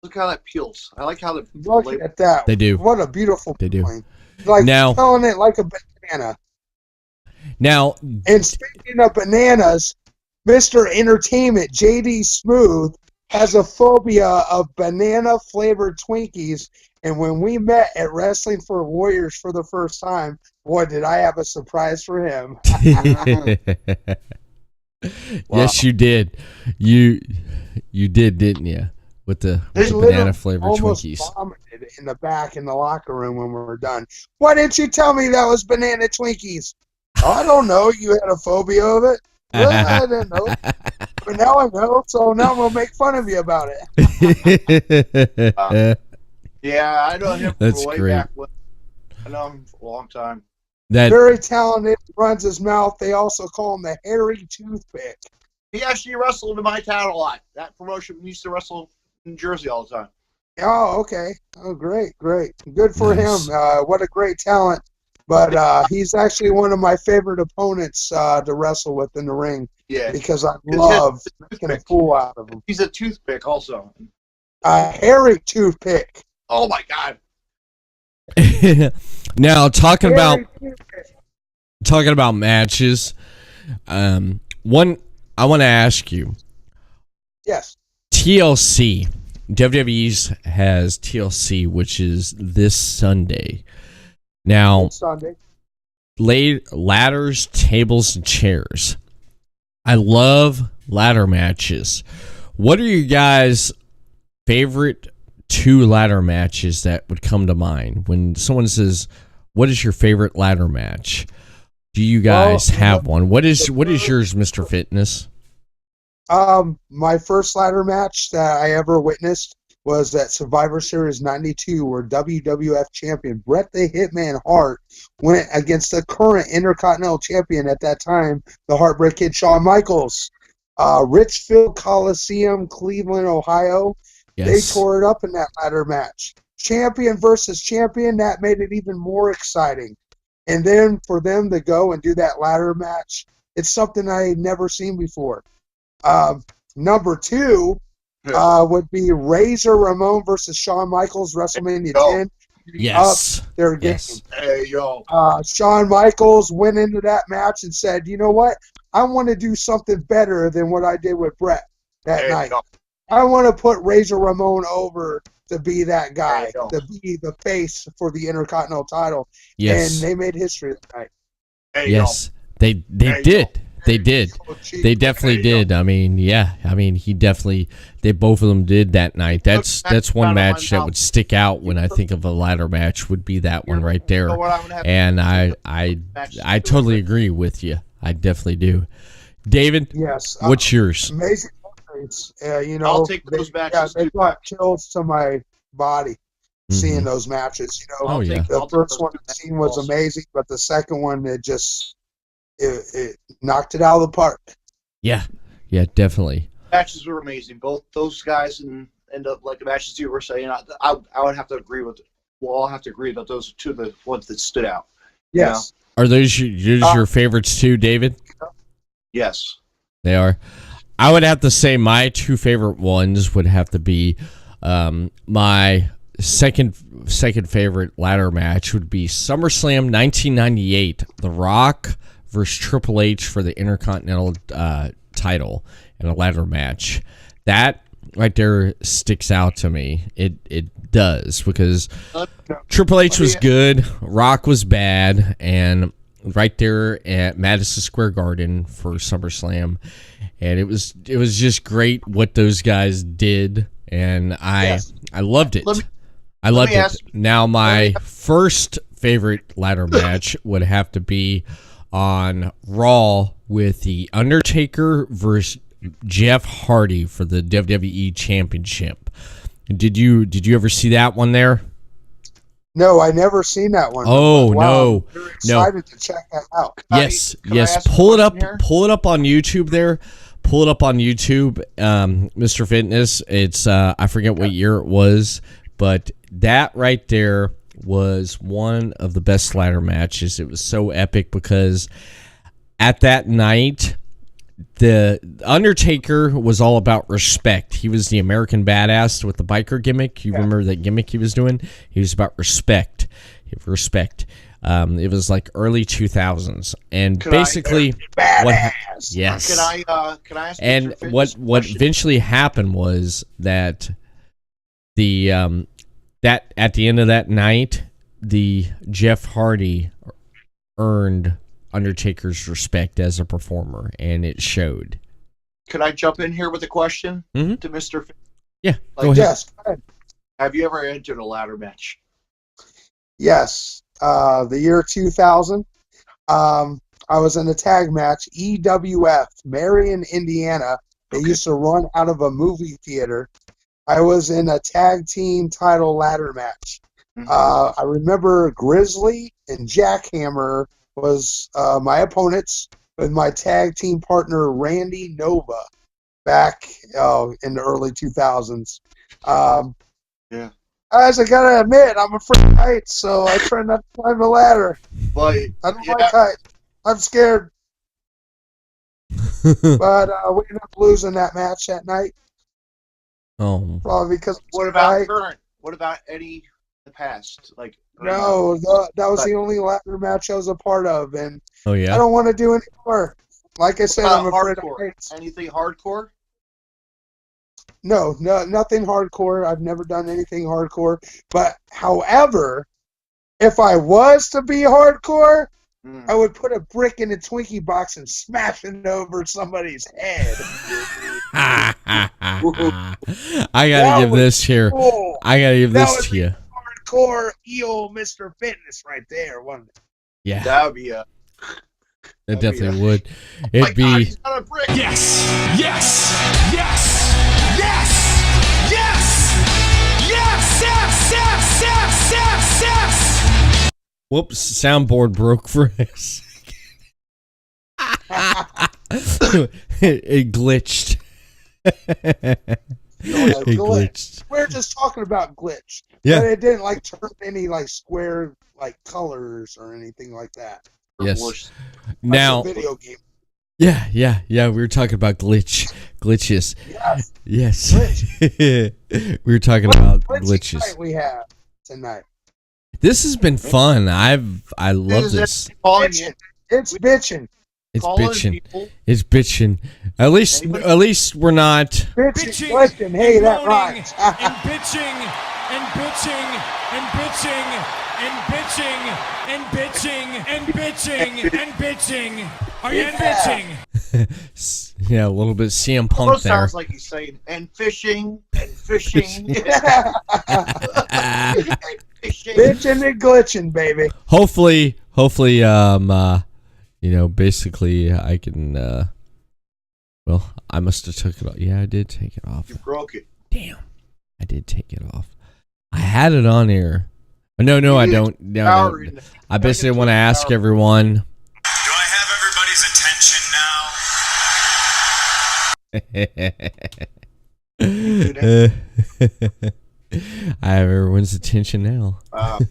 G: Look how that peels. I like how the
H: Look at that.
E: They do.
H: What a beautiful
E: They do.
H: point. Like
E: Now-
H: telling it like a banana.
E: Now,
H: And speaking of bananas, Mr. Entertainment, JD Smooth, has a phobia of banana-flavored Twinkies. And when we met at Wrestling for Warriors for the first time, boy, did I have a surprise for him.
E: yes, you did. You did, didn't you? With the banana flavored
H: almost
E: Twinkies.
H: vomited in the back in the locker room when we were done. Why didn't you tell me that was banana Twinkies? I don't know. You had a phobia of it? Well, I didn't know. But now I know, so now I'm going to make fun of you about it.
G: Yeah, I know him
E: That's
G: from way
E: great.
G: back when. I know him for a long time.
H: Very talented, runs his mouth. They also call him the hairy toothpick.
G: He actually wrestled in my town a lot. That promotion used to wrestle in Jersey all the time.
H: Oh, okay. Oh, great. Good for
E: Nice.
H: him. What a great talent. But he's actually one of my favorite opponents to wrestle with in the ring.
G: Yeah.
H: Because I love making a fool out of him.
G: He's a toothpick also.
H: A hairy toothpick.
G: Oh my God.
E: Now talking
H: Hairy
E: about matches, one I want to ask you.
H: Yes.
E: TLC, WWE's has TLC, which is this Sunday. Now,
H: Sunday.
E: ladders, tables, and chairs. I love ladder matches. What are you guys' favorite 2 ladder matches that would come to mind when someone says, "What is your favorite ladder match?" Do you guys have one? What is yours, Mr. Fitness?
H: My first ladder match that I ever witnessed was at Survivor Series 92, where WWF champion Bret the Hitman Hart went against the current Intercontinental champion at that time, the Heartbreak Kid Shawn Michaels. Richfield Coliseum, Cleveland, Ohio.
E: Yes.
H: They tore it up in that ladder match. Champion versus champion, that made it even more exciting. And then for them to go and do that ladder match, it's something I had never seen before. Number 2 would be Razor Ramon versus Shawn Michaels, WrestleMania 10.
E: Yes.
H: Up their game.
E: Yes.
G: Hey, yo.
H: Shawn Michaels went into that match and said, you know what? I want to do something better than what I did with Bret that night.
G: Yo.
H: I want to put Razor Ramon over to be that guy, to be the face for the Intercontinental title.
E: Yes.
H: And they made history that night.
G: Hey,
E: Yes.
G: yo.
E: They did. They did. They definitely did. I mean, they both of them did that night. That's one match that would stick out when I think of a ladder match, would be that one right there. And I totally agree with you. I definitely do. David,
H: yes.
E: What's yours?
H: Amazing memories.
G: I'll take those matches.
H: They brought chills to my body seeing those matches. The first one I've seen was amazing, but the second one, it knocked it out of the park.
E: Yeah, definitely.
G: Matches were amazing. Both those guys and like the matches you were saying, I would have to agree with. We'll all have to agree that those are 2 of the ones that stood out.
H: Yes.
E: Are those your favorites too, David?
G: Yes.
E: They are. I would have to say my 2 favorite ones would have to be my second favorite ladder match would be SummerSlam 1998, The Rock versus Triple H for the Intercontinental title in a ladder match. That right there sticks out to me. It does, because Triple H was good, Rock was bad, and right there at Madison Square Garden for SummerSlam, and it was just great what those guys did, and I loved it. I loved it. Now my first favorite ladder match would have to be on Raw with The Undertaker versus Jeff Hardy for the WWE Championship. Did you ever see that one there?
H: No, I never seen that one.
E: Oh,
H: wow, I'm excited to check that out.
E: Yes. Pull it up on YouTube there. Pull it up on YouTube, Mr. Fitness. It's I forget what year it was, but that right there was one of the best ladder matches. It was so epic because at that night, the Undertaker was all about respect. He was the American badass with the biker gimmick. You remember that gimmick he was doing? He was about respect. Respect. It was like early 2000s, and basically, yes.
G: Can I ask?
E: And what eventually happened was that that at the end of that night, the Jeff Hardy earned Undertaker's respect as a performer, and it showed.
G: Can I jump in here with a question to Mr.
E: Yeah,
G: go
E: ahead.
H: Yes. Go ahead.
G: Have you ever entered a ladder match?
H: Yes. The year 2000. I was in a tag match, EWF, Marion, Indiana. They used to run out of a movie theater. I was in a tag team title ladder match. I remember Grizzly and Jackhammer was my opponents, with my tag team partner Randy Nova back in the early 2000s. Guys, I gotta admit, I'm afraid of heights, so I try not to climb a ladder.
G: But
H: I don't like heights. I'm scared. But we ended up losing that match that night.
E: Oh,
H: probably because
G: what about current? What about any the past? Like
H: no, that was the only ladder match I was a part of, and
E: oh yeah,
H: I don't want to do any more. Like I said, I'm afraid of heights.
G: Anything hardcore?
H: No, nothing hardcore. I've never done anything hardcore. But however, if I was to be hardcore, I would put a brick in a Twinkie box and smash it over somebody's head.
E: I gotta give this here.
H: Cool.
E: I gotta give
H: That
E: this
H: was
E: to you.
H: Hardcore EO Mr. Fitness right there, wasn't it?
E: Yeah,
G: That would be a.
E: it definitely would.
G: My
E: It'd
G: God,
E: be.
G: he's got a brick.
B: Yes! Yes! Yes! Yes! Yes! Yes! Yes! Yes! Yes! Yes! Yes!
E: Whoops! Soundboard broke for us. It glitched. It glitched.
H: We're just talking about glitch.
E: Yeah.
H: But it didn't like turn any like square like colors or anything like that.
E: Yes. Now.
H: Like a video game.
E: Yeah. We were talking about glitches. Yes.
H: Glitch.
E: We were talking about
H: Glitchy
E: glitches.
H: night we have tonight.
E: This has been fun. I love this.
H: It's bitching.
E: It's
G: Calling
E: bitching.
G: people.
E: It's bitching. At least we're not.
H: Bitching, glitching. Hey, that
B: moaning,
H: rhymes.
B: and bitching and bitching and bitching and bitching and bitching and bitching and bitching. Are you bitching?
E: Yeah, a little bit CM Punk
G: Almost
E: there.
G: sounds like he's saying, and fishing, and fishing. And fishing.
H: Bitching and glitching, baby.
E: Hopefully, basically I can, well, I must have took it off. Yeah, I did take it off.
G: You broke it.
E: Damn. I did take it off. I had it on here. No, I don't. No. I basically want to ask everyone.
D: Do I have everybody's attention now?
E: I have everyone's attention now.
H: Got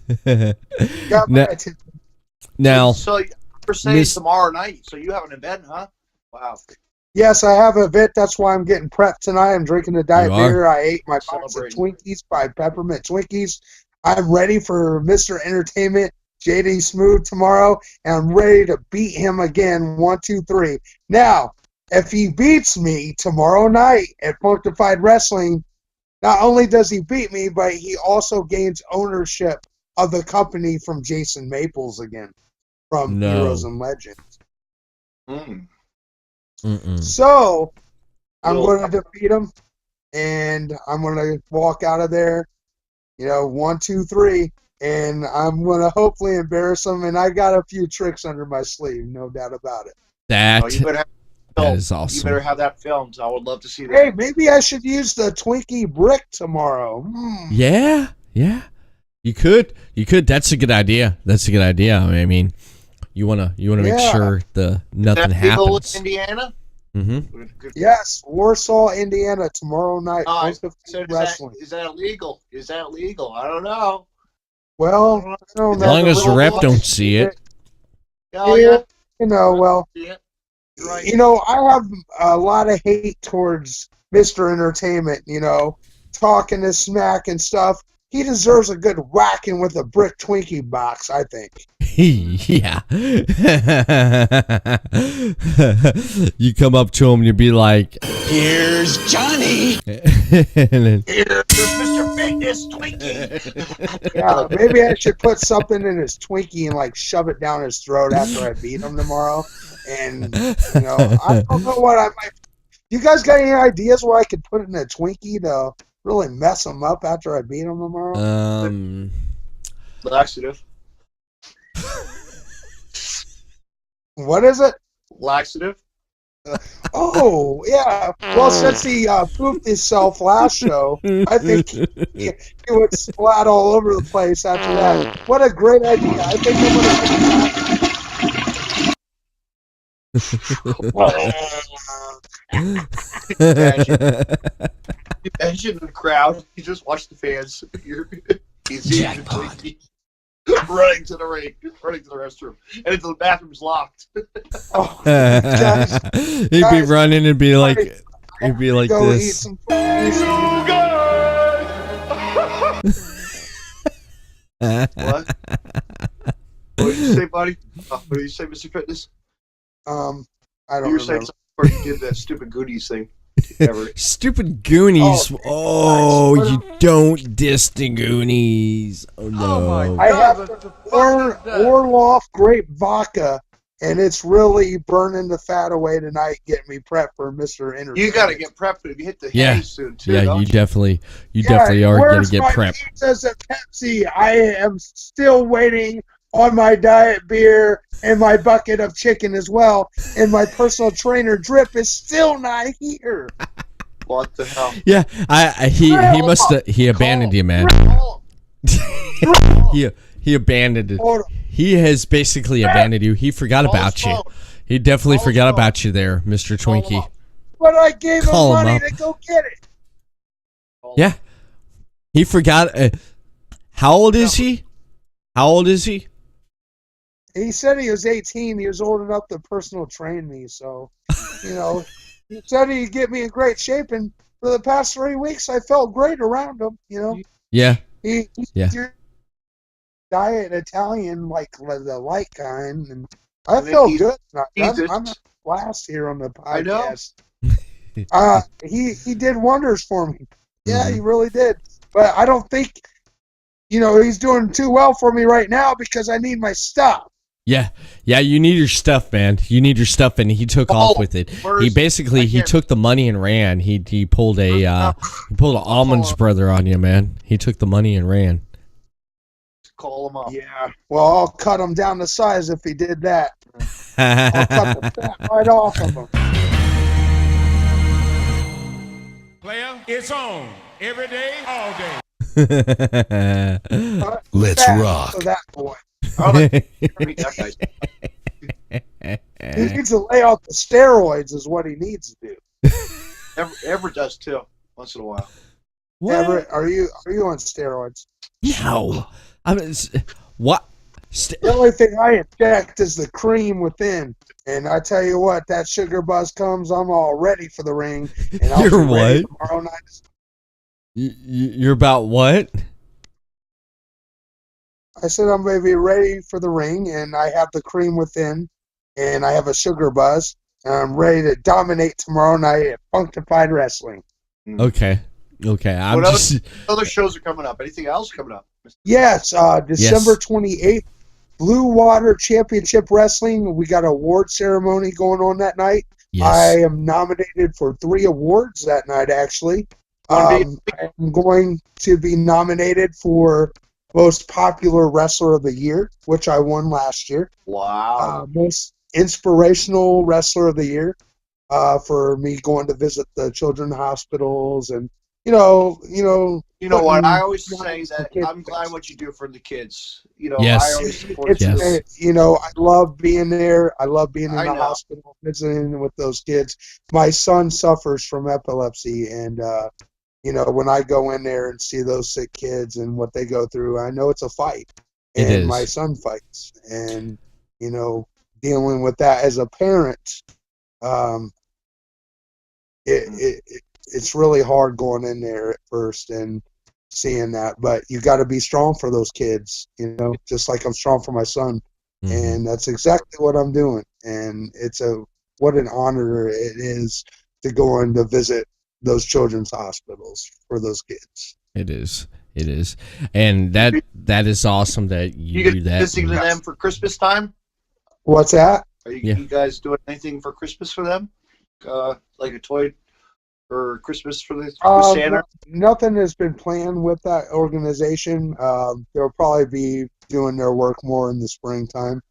H: my attention.
E: Now,
G: So you're saying tomorrow night, so you have an event, huh? Wow.
H: Yes, I have a bit. That's why I'm getting prepped tonight. I'm drinking a diet
E: You are?
H: beer. I ate my box of Twinkies by Peppermint Twinkies. I'm ready for Mr. Entertainment, JD Smooth tomorrow, and I'm ready to beat him again. 1, 2, 3. Now, if he beats me tomorrow night at Punctified Wrestling, not only does he beat me, but he also gains ownership of the company from Jason Maples again, from Heroes and Legends. So, I'm going to defeat him, and I'm going to walk out of there, 1, 2, 3, and I'm going to hopefully embarrass him, and I got a few tricks under my sleeve, no doubt about it.
E: that is
G: You
E: awesome.
G: better have that filmed. I would love to see that.
H: Hey, maybe I should use the Twinkie brick tomorrow.
E: Yeah. You could. That's a good idea. I mean, you wanna make sure nothing happens.
G: Is that legal in Indiana?
E: Mm-hmm.
H: Yes, Warsaw, Indiana, tomorrow night.
G: Wrestling. Is that illegal? I don't know.
H: Well, I don't know.
E: As long as the rep don't see it.
G: Oh, yeah.
H: Well,
G: Right.
H: I have a lot of hate towards Mr. Entertainment, talking his smack and stuff. He deserves a good whacking with a brick Twinkie box, I think.
E: Yeah. You come up to him and you be like,
J: Here's Johnny.
E: and then,
G: Here's Mr. Fitness Twinkie.
H: Yeah, maybe I should put something in his Twinkie and shove it down his throat after I beat him tomorrow. And I don't know what I might. You guys got any ideas where I could put it in a Twinkie to really mess him up after I beat him tomorrow?
G: Laxative.
H: What is it?
G: Laxative.
H: Oh, yeah. Well, since he pooped himself last show, I think he would splat all over the place after that. What a great idea. I think I'm going
G: Imagine the crowd. You just watch the fans. He's
J: Jackpot.
G: running to the ring, running to the restroom, and the bathroom's locked.
E: he'd be running and be like,
H: go eat
E: this.
H: some Twinkies.
G: What? What did you say, buddy? What did you say, Mr. Fitness?
H: I don't
G: You were
H: remember.
G: saying something before you did that stupid Goonies thing. Everett.
E: Stupid Goonies. Oh, you don't diss the Goonies. Oh, no.
H: I have Orloff Grape Vodka and it's really burning the fat away tonight, getting me prepped for Mr. Entertainment.
G: You got to get prepped to hit the hay soon too.
E: Yeah,
G: don't
E: you definitely are going to get prepped.
H: Pizzas and Pepsi. I am still waiting on my diet beer and my bucket of chicken as well, and my personal trainer drip is still not here.
G: What the hell?
E: Yeah, he abandoned you, man. He abandoned it. He has basically abandoned you. He forgot about you. He definitely forgot about you there, Mr. Twinkie.
H: But I gave him money to go get it.
E: Yeah. He forgot. How old is he? How old is he?
H: He said he was 18. He was old enough to personal train me. So, he said he'd get me in great shape. And for the past 3 weeks, I felt great around him,
E: Yeah.
H: He's diet Italian, like the light kind. And I felt good. I'm not last here on the podcast.
G: I know.
H: He did wonders for me. Yeah, he really did. But I don't think, he's doing too well for me right now because I need my stuff.
E: Yeah, you need your stuff, man. You need your stuff, and he took off with it. He took the money and ran. He pulled an Almonds brother on you, man. He took the money and ran.
G: Call him up.
H: Yeah, well, I'll cut him down to size if he did that. I'll cut the fat right off of him.
B: Player, it's on. Every day, all day.
A: Let's rock.
H: For that boy. He
G: He
H: needs to lay off the steroids is what he needs to do.
G: Everett does too, once in a while.
E: What?
H: Everett, are you on steroids?
E: No. What?
H: The only thing I inject is the cream within. And I tell you what, that sugar buzz comes, I'm all ready for the ring. And I'll
E: You're
H: be ready
E: what?
H: tomorrow night.
E: You're about what?
H: I said I'm going to be ready for the ring, and I have the cream within, and I have a sugar buzz, and I'm ready to dominate tomorrow night at Funkified Wrestling.
E: Okay.
G: What other shows are coming up? Anything else coming up?
H: Yes, December 28th, Blue Water Championship Wrestling. We got an award ceremony going on that night.
E: Yes.
H: I am nominated for 3 awards that night, actually. I'm going to be nominated for Most Popular Wrestler of the Year, which I won last year.
G: Wow.
H: Most Inspirational Wrestler of the Year, for me going to visit the children's hospitals and,
G: You know what? I always say that I'm glad what you do for the kids.
E: Yes.
G: I always support
H: I love being there. I love being in the hospital, visiting with those kids. My son suffers from epilepsy, and when I go in there and see those sick kids and what they go through, I know it's a fight.
E: It
H: and
E: is.
H: My son fights, and dealing with that as a parent, it's really hard going in there at first and seeing that. But you got to be strong for those kids, just like I'm strong for my son.
E: Mm-hmm.
H: And that's exactly what I'm doing. And what an honor it is to go in to visit those children's hospitals for those kids.
E: It is. And that is awesome that you do that.
G: Visiting them for Christmas time?
H: What's that?
G: Are you guys doing anything for Christmas for them? Like a toy for Christmas for the Santa?
H: Nothing has been planned with that organization. They'll probably be doing their work more in the springtime.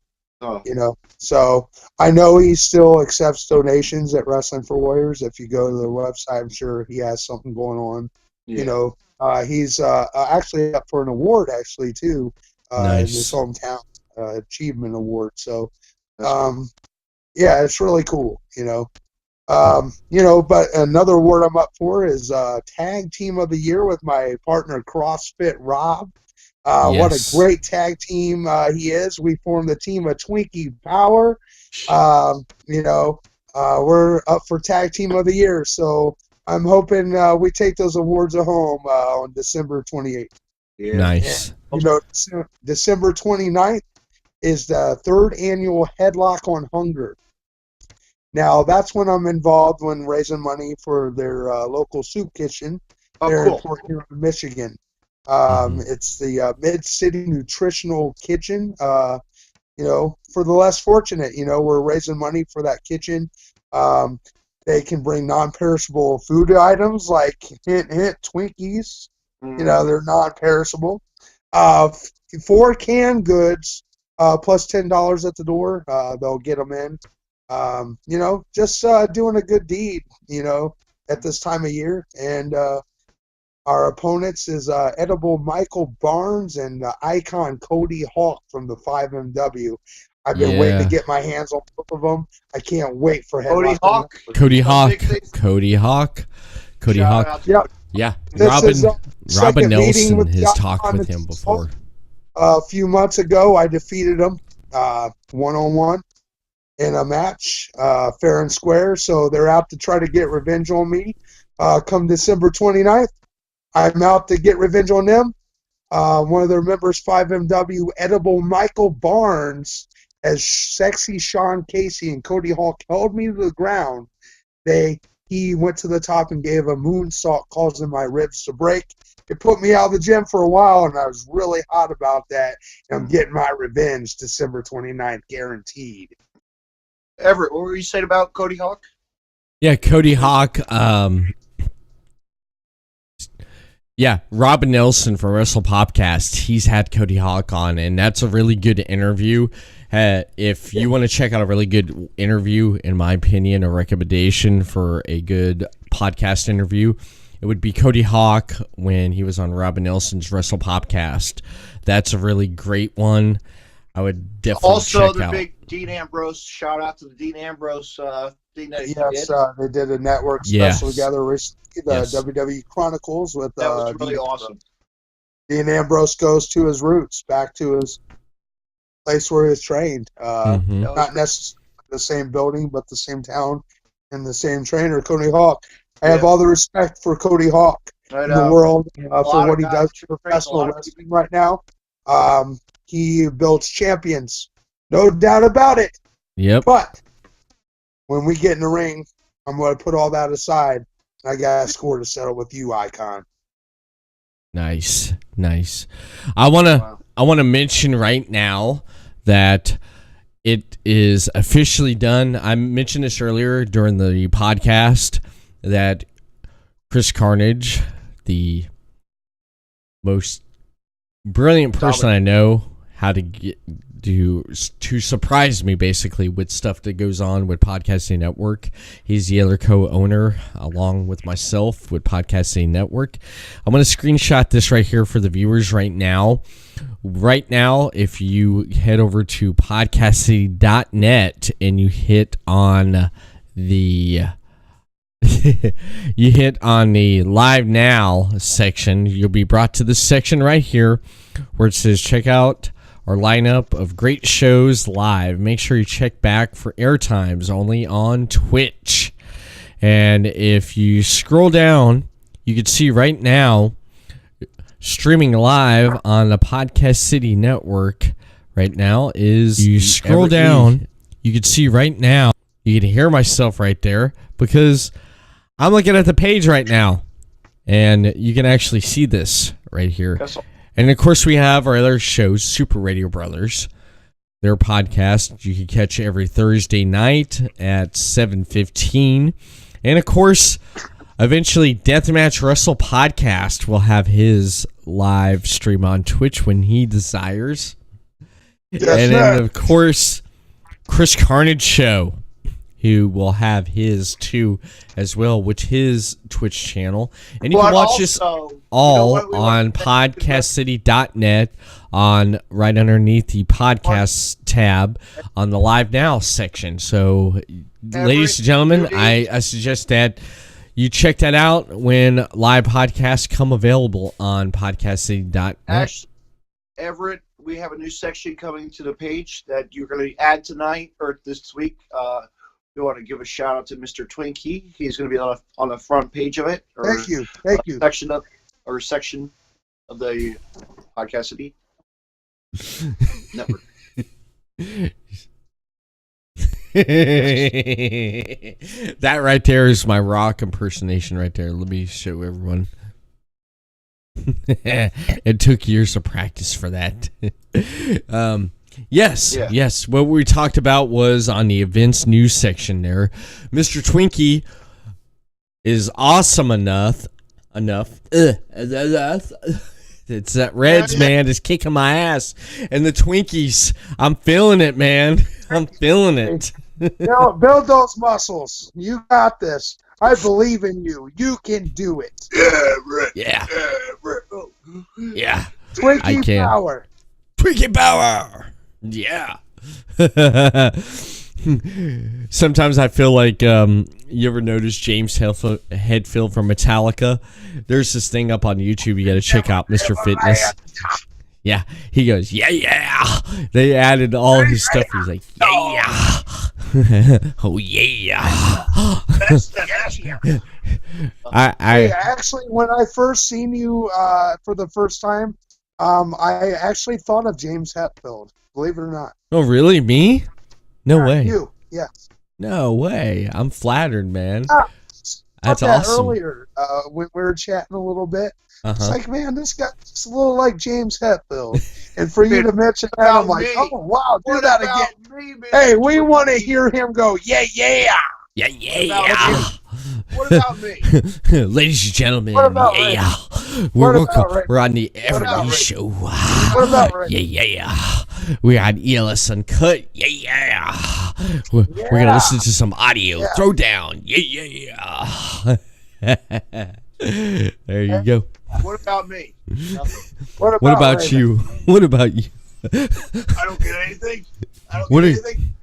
H: So I know he still accepts donations at Wrestling for Warriors. If you go to their website, I'm sure he has something going on.
E: Yeah.
H: He's actually up for an award too,
E: nice.
H: in his hometown, achievement award. So it's really cool. But another award I'm up for is Tag Team of the Year with my partner CrossFit Rob. What a great tag team he is. We formed the team of Twinkie Power. We're up for Tag Team of the Year, so I'm hoping we take those awards home on December 28th.
E: Yeah. Nice.
H: And, December 29th is the 3rd annual Headlock on Hunger. Now, that's when I'm involved when raising money for their local soup kitchen there in Port Huron, Michigan. It's the Mid-City Nutritional Kitchen. for the less fortunate. We're raising money for that kitchen. They can bring non-perishable food items like hint, Twinkies. They're non-perishable. 4 canned goods plus $10 at the door. They'll get them in. Just doing a good deed, at this time of year. And our opponents is Edible Michael Barnes and Icon Cody Hawk from the 5MW. I've been waiting to get my hands on both of them. I can't wait for
G: Cody Hawk.
E: Cody Hawk.
G: Yep.
E: Yeah.
H: This
E: Robin
H: second meeting
E: Nelson
H: with
E: has
H: John
E: talked with
H: Thomas.
E: him before.
H: A few months ago, I defeated him one-on-one in a match, fair and square. So they're out to try to get revenge on me. Come December 29th, I'm out to get revenge on them. One of their members, 5MW, Edible Michael Barnes, as Sexy Sean Casey and Cody Hawk held me to the ground. He went to the top and gave a moonsault, causing my ribs to break. It put me out of the gym for a while, and I was really hot about that. And I'm getting my revenge December 29th, guaranteed.
G: Everett, what were you saying about Cody Hawk?
E: Yeah, Cody Hawk. Yeah, Robin Nelson from Wrestle Popcast. He's had Cody Hawk on, and that's a really good interview. If you want to check out a really good interview, in my opinion, a recommendation for a good podcast interview, it would be Cody Hawk when he was on Robin Nelson's Wrestle Popcast. That's a really great one. I would definitely check
G: the
E: out.
G: big Dean Ambrose. Shout out to the Dean Ambrose thing that he
H: Yes,
G: did.
H: they did a network special together recently, the
E: Yes.
H: WWE Chronicles with
G: That was really
H: Dean
G: awesome.
H: Dean Ambrose goes to his roots, back to his place where he was trained. Not necessarily the same building, but the same town and the same trainer, Cody Hawk. I have all the respect for Cody Hawk in the world for what he does for professional wrestling right now. He builds champions, no doubt about it.
E: Yep.
H: But when we get in the ring, I'm going to put all that aside. I got a score to settle with you, Icon.
E: Nice. I want to mention right now that it is officially done. I mentioned this earlier during the podcast that Chris Carnage, the most brilliant person I know how to get to surprise me basically with stuff that goes on with Podcasting Network. He's the other co-owner along with myself with Podcasting Network. I'm going to screenshot this right here for the viewers right now. Right now, if you head over to podcasting.net and you hit on the live now section, you'll be brought to this section right here where it says check out our lineup of great shows live. Make sure you check back for airtimes only on Twitch. And if you scroll down, you can see right now streaming live on the Podcast City Network right now is you scroll down, you can see right now, you can hear myself right there because I'm looking at the page right now and you can actually see this right here. And of course we have our other shows, Super Radio Brothers, their podcast you can catch every Thursday night at 7:15. And of course, eventually Deathmatch Wrestle Podcast will have his live stream on Twitch when he desires. And then of course, Chris Carnage Show, who will have his too as well, with his Twitch channel. And you can watch this all on podcastcity.net on right underneath the podcast tab on the Live Now section. So, ladies and gentlemen, I suggest that you check that out when live podcasts come available on podcastcity.net.
G: Everett, we have a new section coming to the page that you're going to add tonight or this week. We want to give a shout out to Mr. Twinkie. He's going to be on the front page of it.
H: Thank you.
G: Section of the Podcast City Network.
E: That right there is my rock impersonation right there. Let me show everyone. It took years of practice for that. Yes,
G: Yeah.
E: yes. What we talked about was on the events news section there. Mr. Twinkie is awesome enough. It's that Reds, man, is kicking my ass. And the Twinkies, I'm feeling it, man. I'm feeling it.
H: Build those muscles. You got this. I believe in you. You can do it.
E: Yeah. Yeah.
H: Twinkie
E: I can.
H: power.
E: Twinkie power. Yeah. Sometimes I feel like you ever notice James Hetfield from Metallica? There's this thing up on YouTube you got to check out, Mr. Fitness. Yeah, he goes, yeah. They added all his stuff. He's like, yeah. Oh yeah.
H: Hey, actually, when I first seen you for the first time, I actually thought of James Hetfield. Believe it or not.
E: Oh really? Me? No way.
H: You? Yes.
E: No way. I'm flattered, man. That's
H: that
E: awesome.
H: Earlier, when we were chatting a little bit, it's
E: Uh-huh.
H: like, man, this guy's a little like James Hetfield. And for you to mention that, I'm like, oh wow, do that again. Hey, we want to hear him go, yeah.
E: Yeah.
G: What about me?
E: Ladies and gentlemen,
H: What about
E: yeah.
H: What about Ray?
E: We're on the
H: about
E: Everett
H: Ray?
E: show.
H: What about Ray?
E: Yeah. We're on ELS UNCUT. Yeah. We're going to listen to some audio.
H: Yeah.
E: Throw down. Yeah. There you go.
G: What about me? Nothing.
H: What
E: What about
H: Raymond?
E: you? What about you?
G: I don't get anything. I don't
E: What
G: get
E: are you-
G: anything.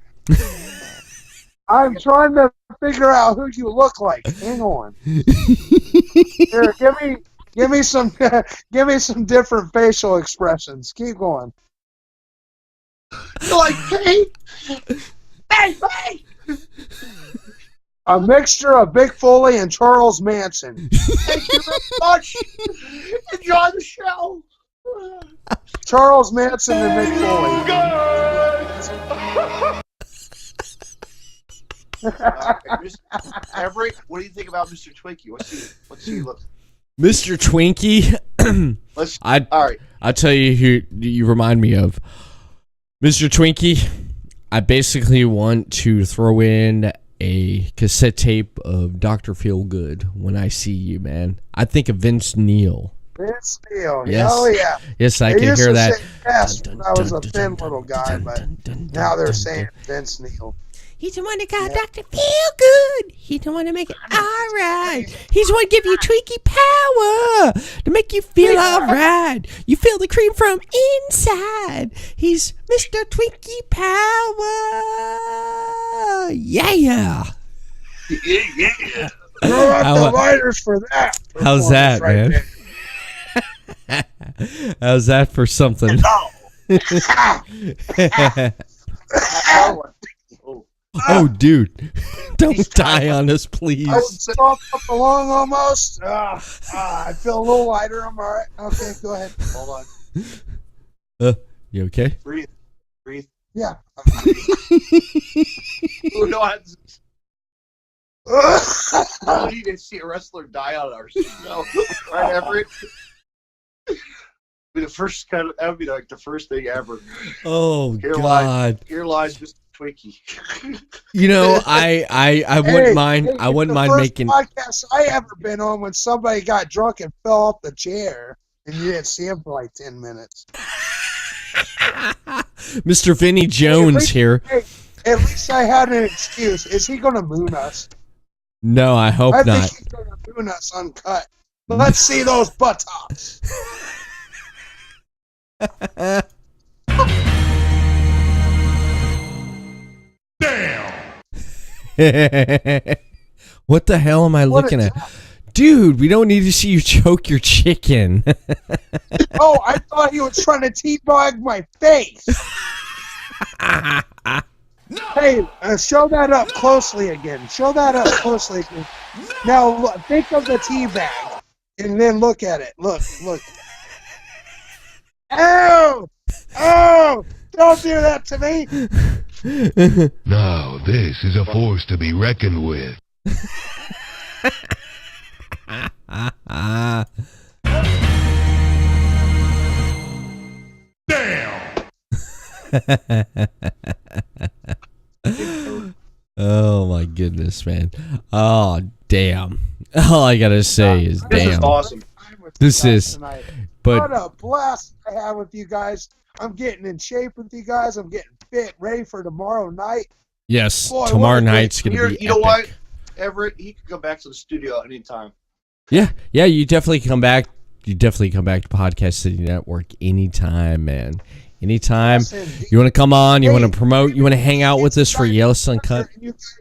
H: I'm trying to figure out who you look like. Hang on. Here, give me some different facial expressions. Keep going.
G: You like me? Hey!
H: A mixture of Mick Foley and Charles Manson.
G: Thank you very much. Enjoy the show.
H: Charles Manson and Mick Foley.
G: Everett, what do you think about Mr. Twinkie? What's he look?
E: Mr. Twinkie.
G: All right.
E: I'll tell you who you remind me of. Mr. Twinkie, I basically want to throw in a cassette tape of Dr. Feelgood when I see you, man. I think of Vince Neil.
H: Vince Neil.
E: Yes.
H: Oh, yeah.
E: Yes, I
H: They
E: can
H: used
E: hear
H: to
E: that.
H: say yes when I was a thin little guy, but now they're saying Vince Neil.
E: He's the one that got Dr. Feelgood. He's the one to make it all right. He's the one to give you Twinkie power to make you feel all right. You feel the cream from inside. He's Mr. Twinkie power. Yeah.
G: Yeah.
H: Throw out the lighters for that.
E: How's that,
H: right
E: man? How's that for something? Oh, dude. Don't die on us, please.
H: I was up along almost. I feel a little lighter. I'm all right. Okay, go ahead.
G: Hold on.
E: You okay?
G: Breathe.
H: Yeah.
G: Who knows? I need to see a wrestler die on our show. Right, Everett? Be the first that would be like the first thing ever.
E: Oh,
G: Here
E: God.
G: Here lies Mr. Twinkie.
E: You know, I wouldn't mind. I wouldn't mind making.
H: The first podcast I ever been on when somebody got drunk and fell off the chair, and you didn't see him for like 10 minutes.
E: Mr. Vinny Jones here.
H: Hey, at least I had an excuse. Is he going to moon us?
E: No, I hope
H: I
E: not.
H: think he's going to moon us uncut. Let's see those buttocks.
E: What the hell am I looking at? Dude, we don't need to see you choke your chicken.
H: Oh, I thought he was trying to teabag my face. Hey, show that up closely again. Show that up closely again. Now, look, think of the teabag, and then look at it. Look. Ow! Oh! Don't do that to me!
A: Now, this is a force to be reckoned with.
F: Damn!
E: Oh my goodness, man. Oh damn. All I gotta say is
G: This is
E: damn.
G: awesome.
E: This is, but
H: What a blast I have with you guys. I'm getting in shape with you guys. I'm getting fit, ready for tomorrow night.
E: yes,
H: Boy,
E: tomorrow
H: what a great-
E: night's gonna be
G: You know
E: epic.
G: what, Everett? He can go back to the studio anytime.
E: Yeah, you definitely come back. You definitely come back to Podcast City Network anytime, man. Anytime.
H: Yes, indeed.
E: You want to come on, you
H: Hey,
E: want to promote, you want to hang out with us for ELS Uncut.
H: You guys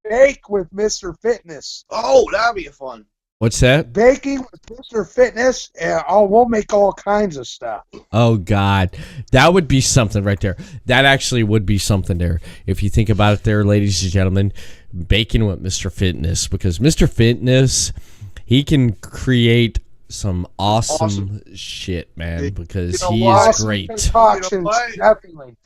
H: can bake with Mr. Fitness.
G: Oh, that'd be fun.
E: What's that?
H: Baking with Mr. Fitness, and we'll make all kinds of stuff.
E: Oh God, that would be something right there. That actually would be something there. If you think about it there, ladies and gentlemen, baking with Mr. Fitness, because Mr. Fitness, he can create some awesome shit, man, because
G: You know
E: he
G: what?
E: is great.
H: Concoctions,
G: You know what?
H: definitely.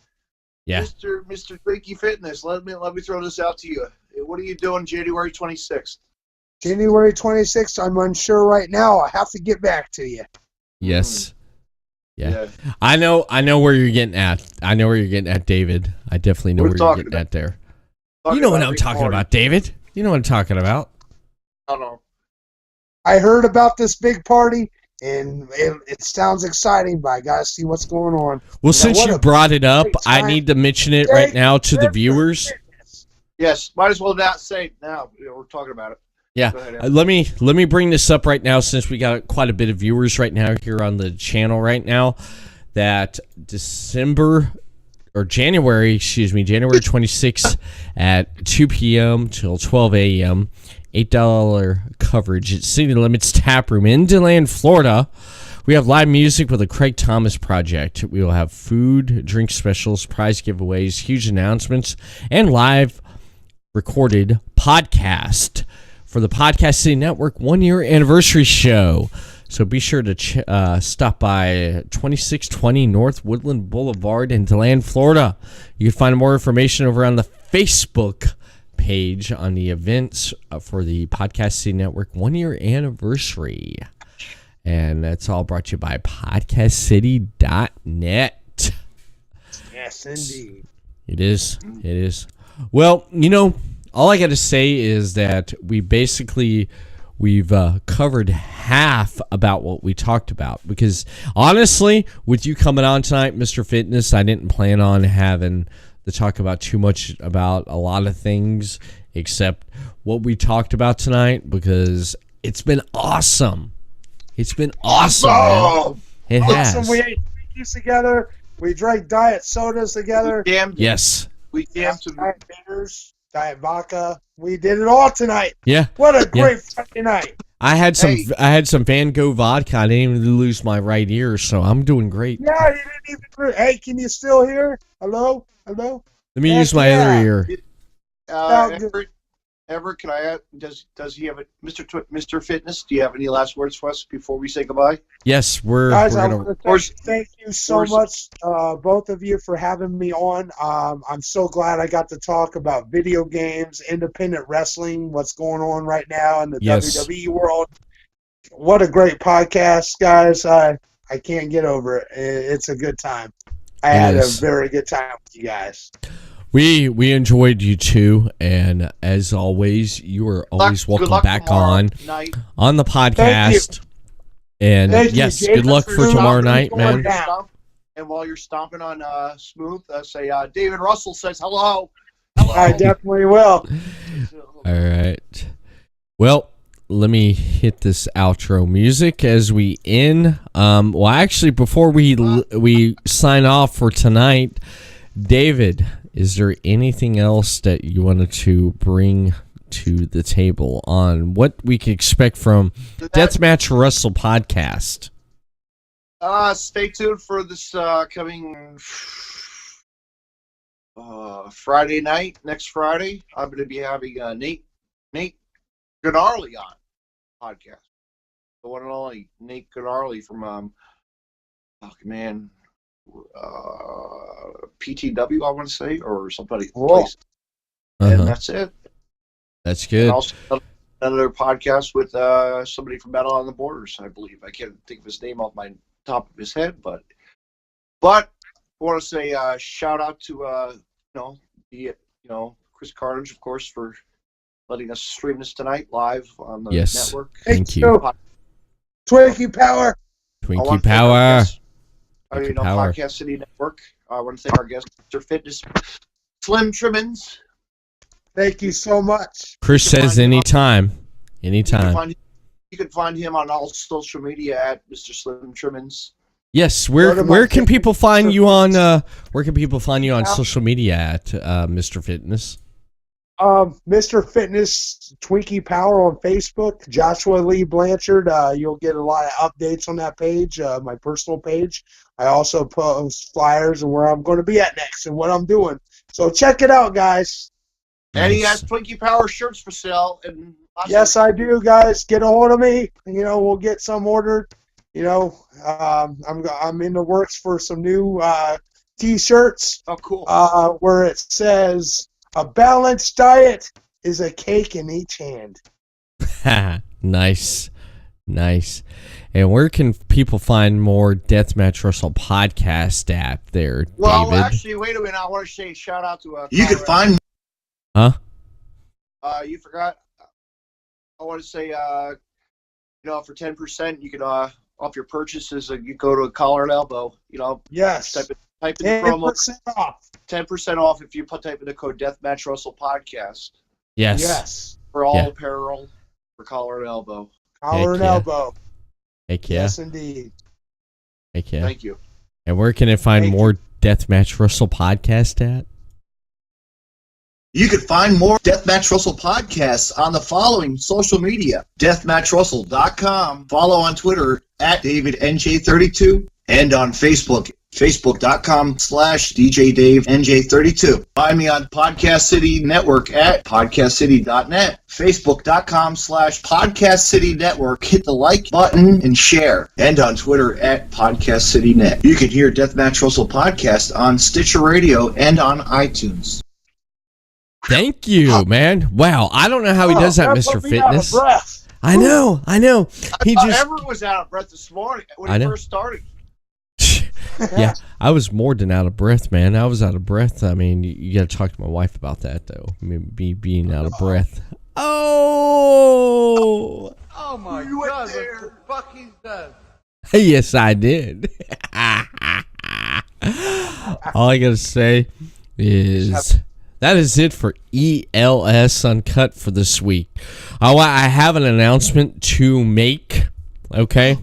E: Yeah.
G: Mr. Twinkie Fitness, let me throw this out to you. What are you doing January 26th?
H: January 26th, I'm unsure right now. I have to get back to you.
E: Yes. Yeah. I know where you're getting at. I know where you're getting at, David. I definitely know
G: We're
E: where you're
G: talking
E: getting at there.
G: Talking
E: You know what
G: about
E: I'm
G: big
E: talking
G: party.
E: about, David. You know what I'm talking about.
G: I don't know.
H: I heard about this big party, and it sounds exciting, but I got to see what's going on.
E: Well,
H: Now,
E: since
H: what
E: you
H: a
E: brought it up,
H: great
E: I
H: time.
E: need to mention it right now to the viewers.
G: Yes, might as well not say it now. We're talking about it.
E: Yeah,
G: Go ahead, Em.
E: let me bring this up right now since we got quite a bit of viewers right now here on the channel right now. That January 26th at 2 p.m. till 12 a.m. $8 coverage at City Limits Tap Room in DeLand, Florida. We have live music with the Craig Thomas Project. We will have food, drink specials, prize giveaways, huge announcements, and live recorded podcast for the Podcast City Network 1-year anniversary show. So be sure to stop by 2620 North Woodland Boulevard in DeLand, Florida. You can find more information over on the Facebook page on the events for the Podcast City Network 1-year anniversary. And that's all brought to you by podcastcity.net.
H: Yes, indeed.
E: It is. It is. Well, all I got to say is that we've covered half about what we talked about, because honestly, with you coming on tonight, Mr. Fitness, I didn't plan on having to talk about too much about a lot of things except what we talked about tonight, because it's been awesome. It's been awesome, man. It has.
H: Awesome. We ate Twinkies together. We drank diet sodas together.
E: Yes.
G: We jammed some
H: diet bitters, diet vodka. We did it all tonight.
E: Yeah.
H: What a great Friday night.
E: I had some Van Gogh vodka. I didn't even lose my right ear, so I'm doing great.
H: Yeah, you didn't even. Hey, can you still hear? Hello?
E: Let me use my other ear.
G: Everett, can I add? Does he have it, Mr. Fitness? Do you have any last words for us before we say goodbye?
E: Yes,
H: Guys, I
E: gonna.
H: want to thank you so much, both of you, for having me on. I'm so glad I got to talk about video games, independent wrestling, what's going on right now in the WWE world. What a great podcast, guys! I can't get over it. It's a good time. I had a very good time with you guys.
E: We enjoyed you too, and as always, you are always welcome back on the podcast. And yes, good luck for tomorrow night, man.
G: And while you're stomping on Smooth, say David Russell says hello.
H: I definitely will.
E: All right. Well, let me hit this outro music as we end. Well, actually, before we sign off for tonight, David, is there anything else that you wanted to bring to the table on what we can expect from Deathmatch Wrestle podcast?
G: Stay tuned for this coming Friday night. Next Friday, I'm going to be having Nate Gennarly on podcast. The one and only Nate Gennarly from PTW, I want to say, or somebody place. And that's it.
E: That's good.
G: And also another podcast with somebody from Battle on the Borders, I believe. I can't think of his name off my top of his head, but want to say shout out to Chris Carnage, of course, for letting us stream this tonight live on the network.
E: Thank you.
H: Twinkie Power.
E: Twinkie Power.
G: Podcast City Network. I want to thank our guest, Mr. Fitness Slim Trimmons.
H: Thank you so much.
E: Chris says anytime. Anytime.
G: You can find him on all social media at Mr. Slim Trimmons.
E: Yes, where can people find you on social media at Mr. Fitness?
H: Mr. Fitness Twinkie Power on Facebook, Joshua Lee Blanchard. You'll get a lot of updates on that page, my personal page. I also post flyers and where I'm going to be at next and what I'm doing. So check it out, guys.
G: And he has Twinkie Power shirts for sale. And
H: yes, I do, guys. Get a hold of me. We'll get some ordered. I'm in the works for some new T-shirts.
G: Oh, cool.
H: Where it says, "A balanced diet is a cake in each hand."
E: Nice. And where can people find more Deathmatch Russell podcast at there, David?
G: Well, actually, wait a minute. I want to say shout out to
J: you can find.
E: Huh?
G: You forgot. I want to say, for 10%, you can off your purchases. You go to Collar and Elbow.
H: Yes.
G: Type in the promo.
H: 10% off.
G: 10% off if you type in the code Deathmatch Russell Podcast.
E: Yes.
G: For all apparel for Collar and Elbow.
H: Collar and Elbow.
E: Heck yeah.
H: Yes, indeed.
E: Heck yeah.
G: Thank you.
E: And where can I find more Deathmatch Russell podcast at?
J: You can find more Deathmatch Russell podcasts on the following social media: deathmatchrussell.com, follow on Twitter at DavidNJ32, and on Facebook, facebook.com/DJDaveNJ32. Find me on Podcast City Network at podcastcity.net, facebook.com/Podcast City Network. Hit the like button and share, and on Twitter at Podcast City Net. You can hear Deathmatch Russell podcast on Stitcher Radio and on iTunes.
E: Thank you, man. Wow, I don't know how he does that, Mr. Fitness. I know.
G: Everett was out of breath this morning when he first started.
E: Yeah, I was more than out of breath, man. I was out of breath. I mean, you got to talk to my wife about that, though. Me being out of breath. Oh
B: my God! What the fuck he's done?
E: Yes, I did. All I gotta say is that is it for ELS Uncut for this week. I have an announcement to make. Okay.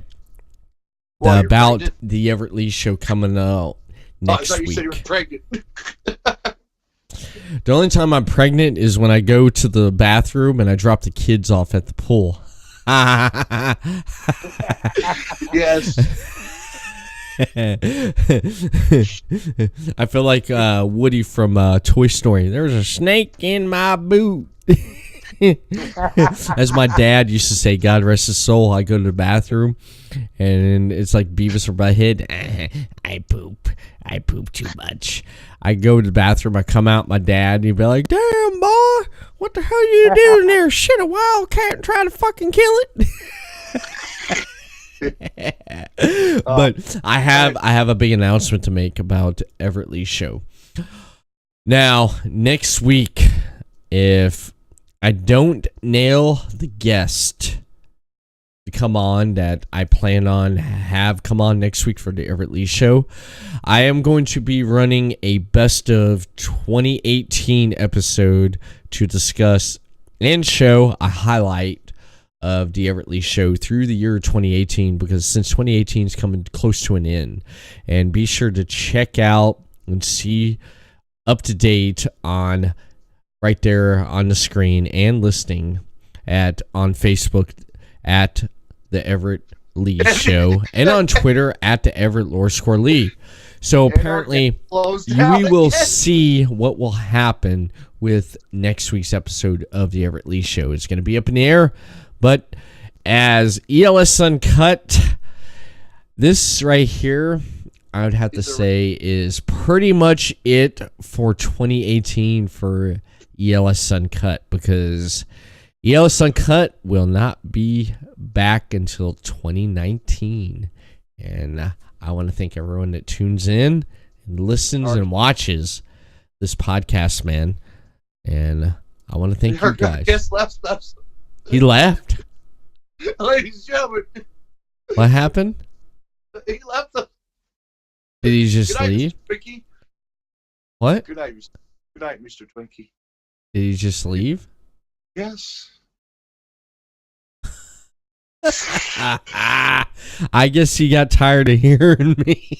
E: About the Everett Lee show coming out next week. I thought you said you were pregnant. The only time I'm pregnant is when I go to the bathroom and I drop the kids off at the pool.
G: Yes.
E: I feel like Woody from Toy Story. There's a snake in my boot. As my dad used to say, God rest his soul, I go to the bathroom and it's like Beavis or Butthead. I poop too much. I go to the bathroom, I come out, my dad, he'd be like, damn boy, what the hell are you doing there? Shit, a wildcat and trying to fucking kill it. But I have a big announcement to make about Everett Lee's show. Now, next week, if I don't nail the guest to come on that I plan on have come on next week for the Everett Lee show, I am going to be running a best of 2018 episode to discuss and show a highlight of the Everett Lee show through the year 2018, because since 2018 is coming close to an end. And be sure to check out and see up to date on right there on the screen and listening on Facebook at the Everett Lee Show and on Twitter at the Everett _Lee. So apparently we will see what will happen with next week's episode of the Everett Lee Show. It's going to be up in the air, but as ELS Uncut, this right here, I would have to say is pretty much it for 2018 for ELS Uncut, because ELS Uncut will not be back until 2019. And I want to thank everyone that tunes in and listens and watches this podcast, man. And I want to thank you guys.
G: Guest left us.
E: He left?
G: Ladies and gentlemen.
E: What happened?
G: He left us.
E: Did he just
G: Good night,
E: leave?
G: Mr. Twinkie.
E: What?
G: Good night, Mr. Twinkie.
E: Did he just leave?
G: Yes.
E: I guess he got tired of hearing me.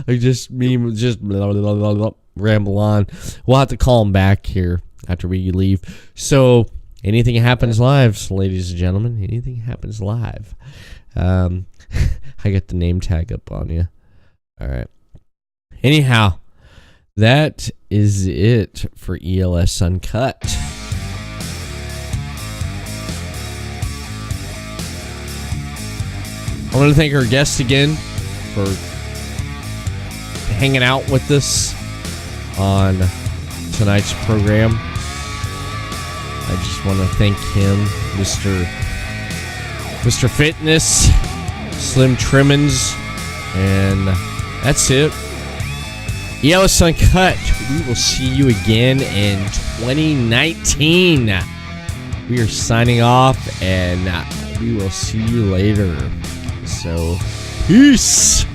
E: just blah, blah, blah, blah, ramble on. We'll have to call him back here after we leave. So anything happens live, ladies and gentlemen. Anything happens live. I got the name tag up on you. All right. Anyhow, that is it for ELS Uncut. I want to thank our guest again for hanging out with us on tonight's program. I just want to thank him, Mr. Fitness Slim Trimmons, and that's it. ELS Uncut. We will see you again in 2019. We are signing off, and we will see you later. So, peace.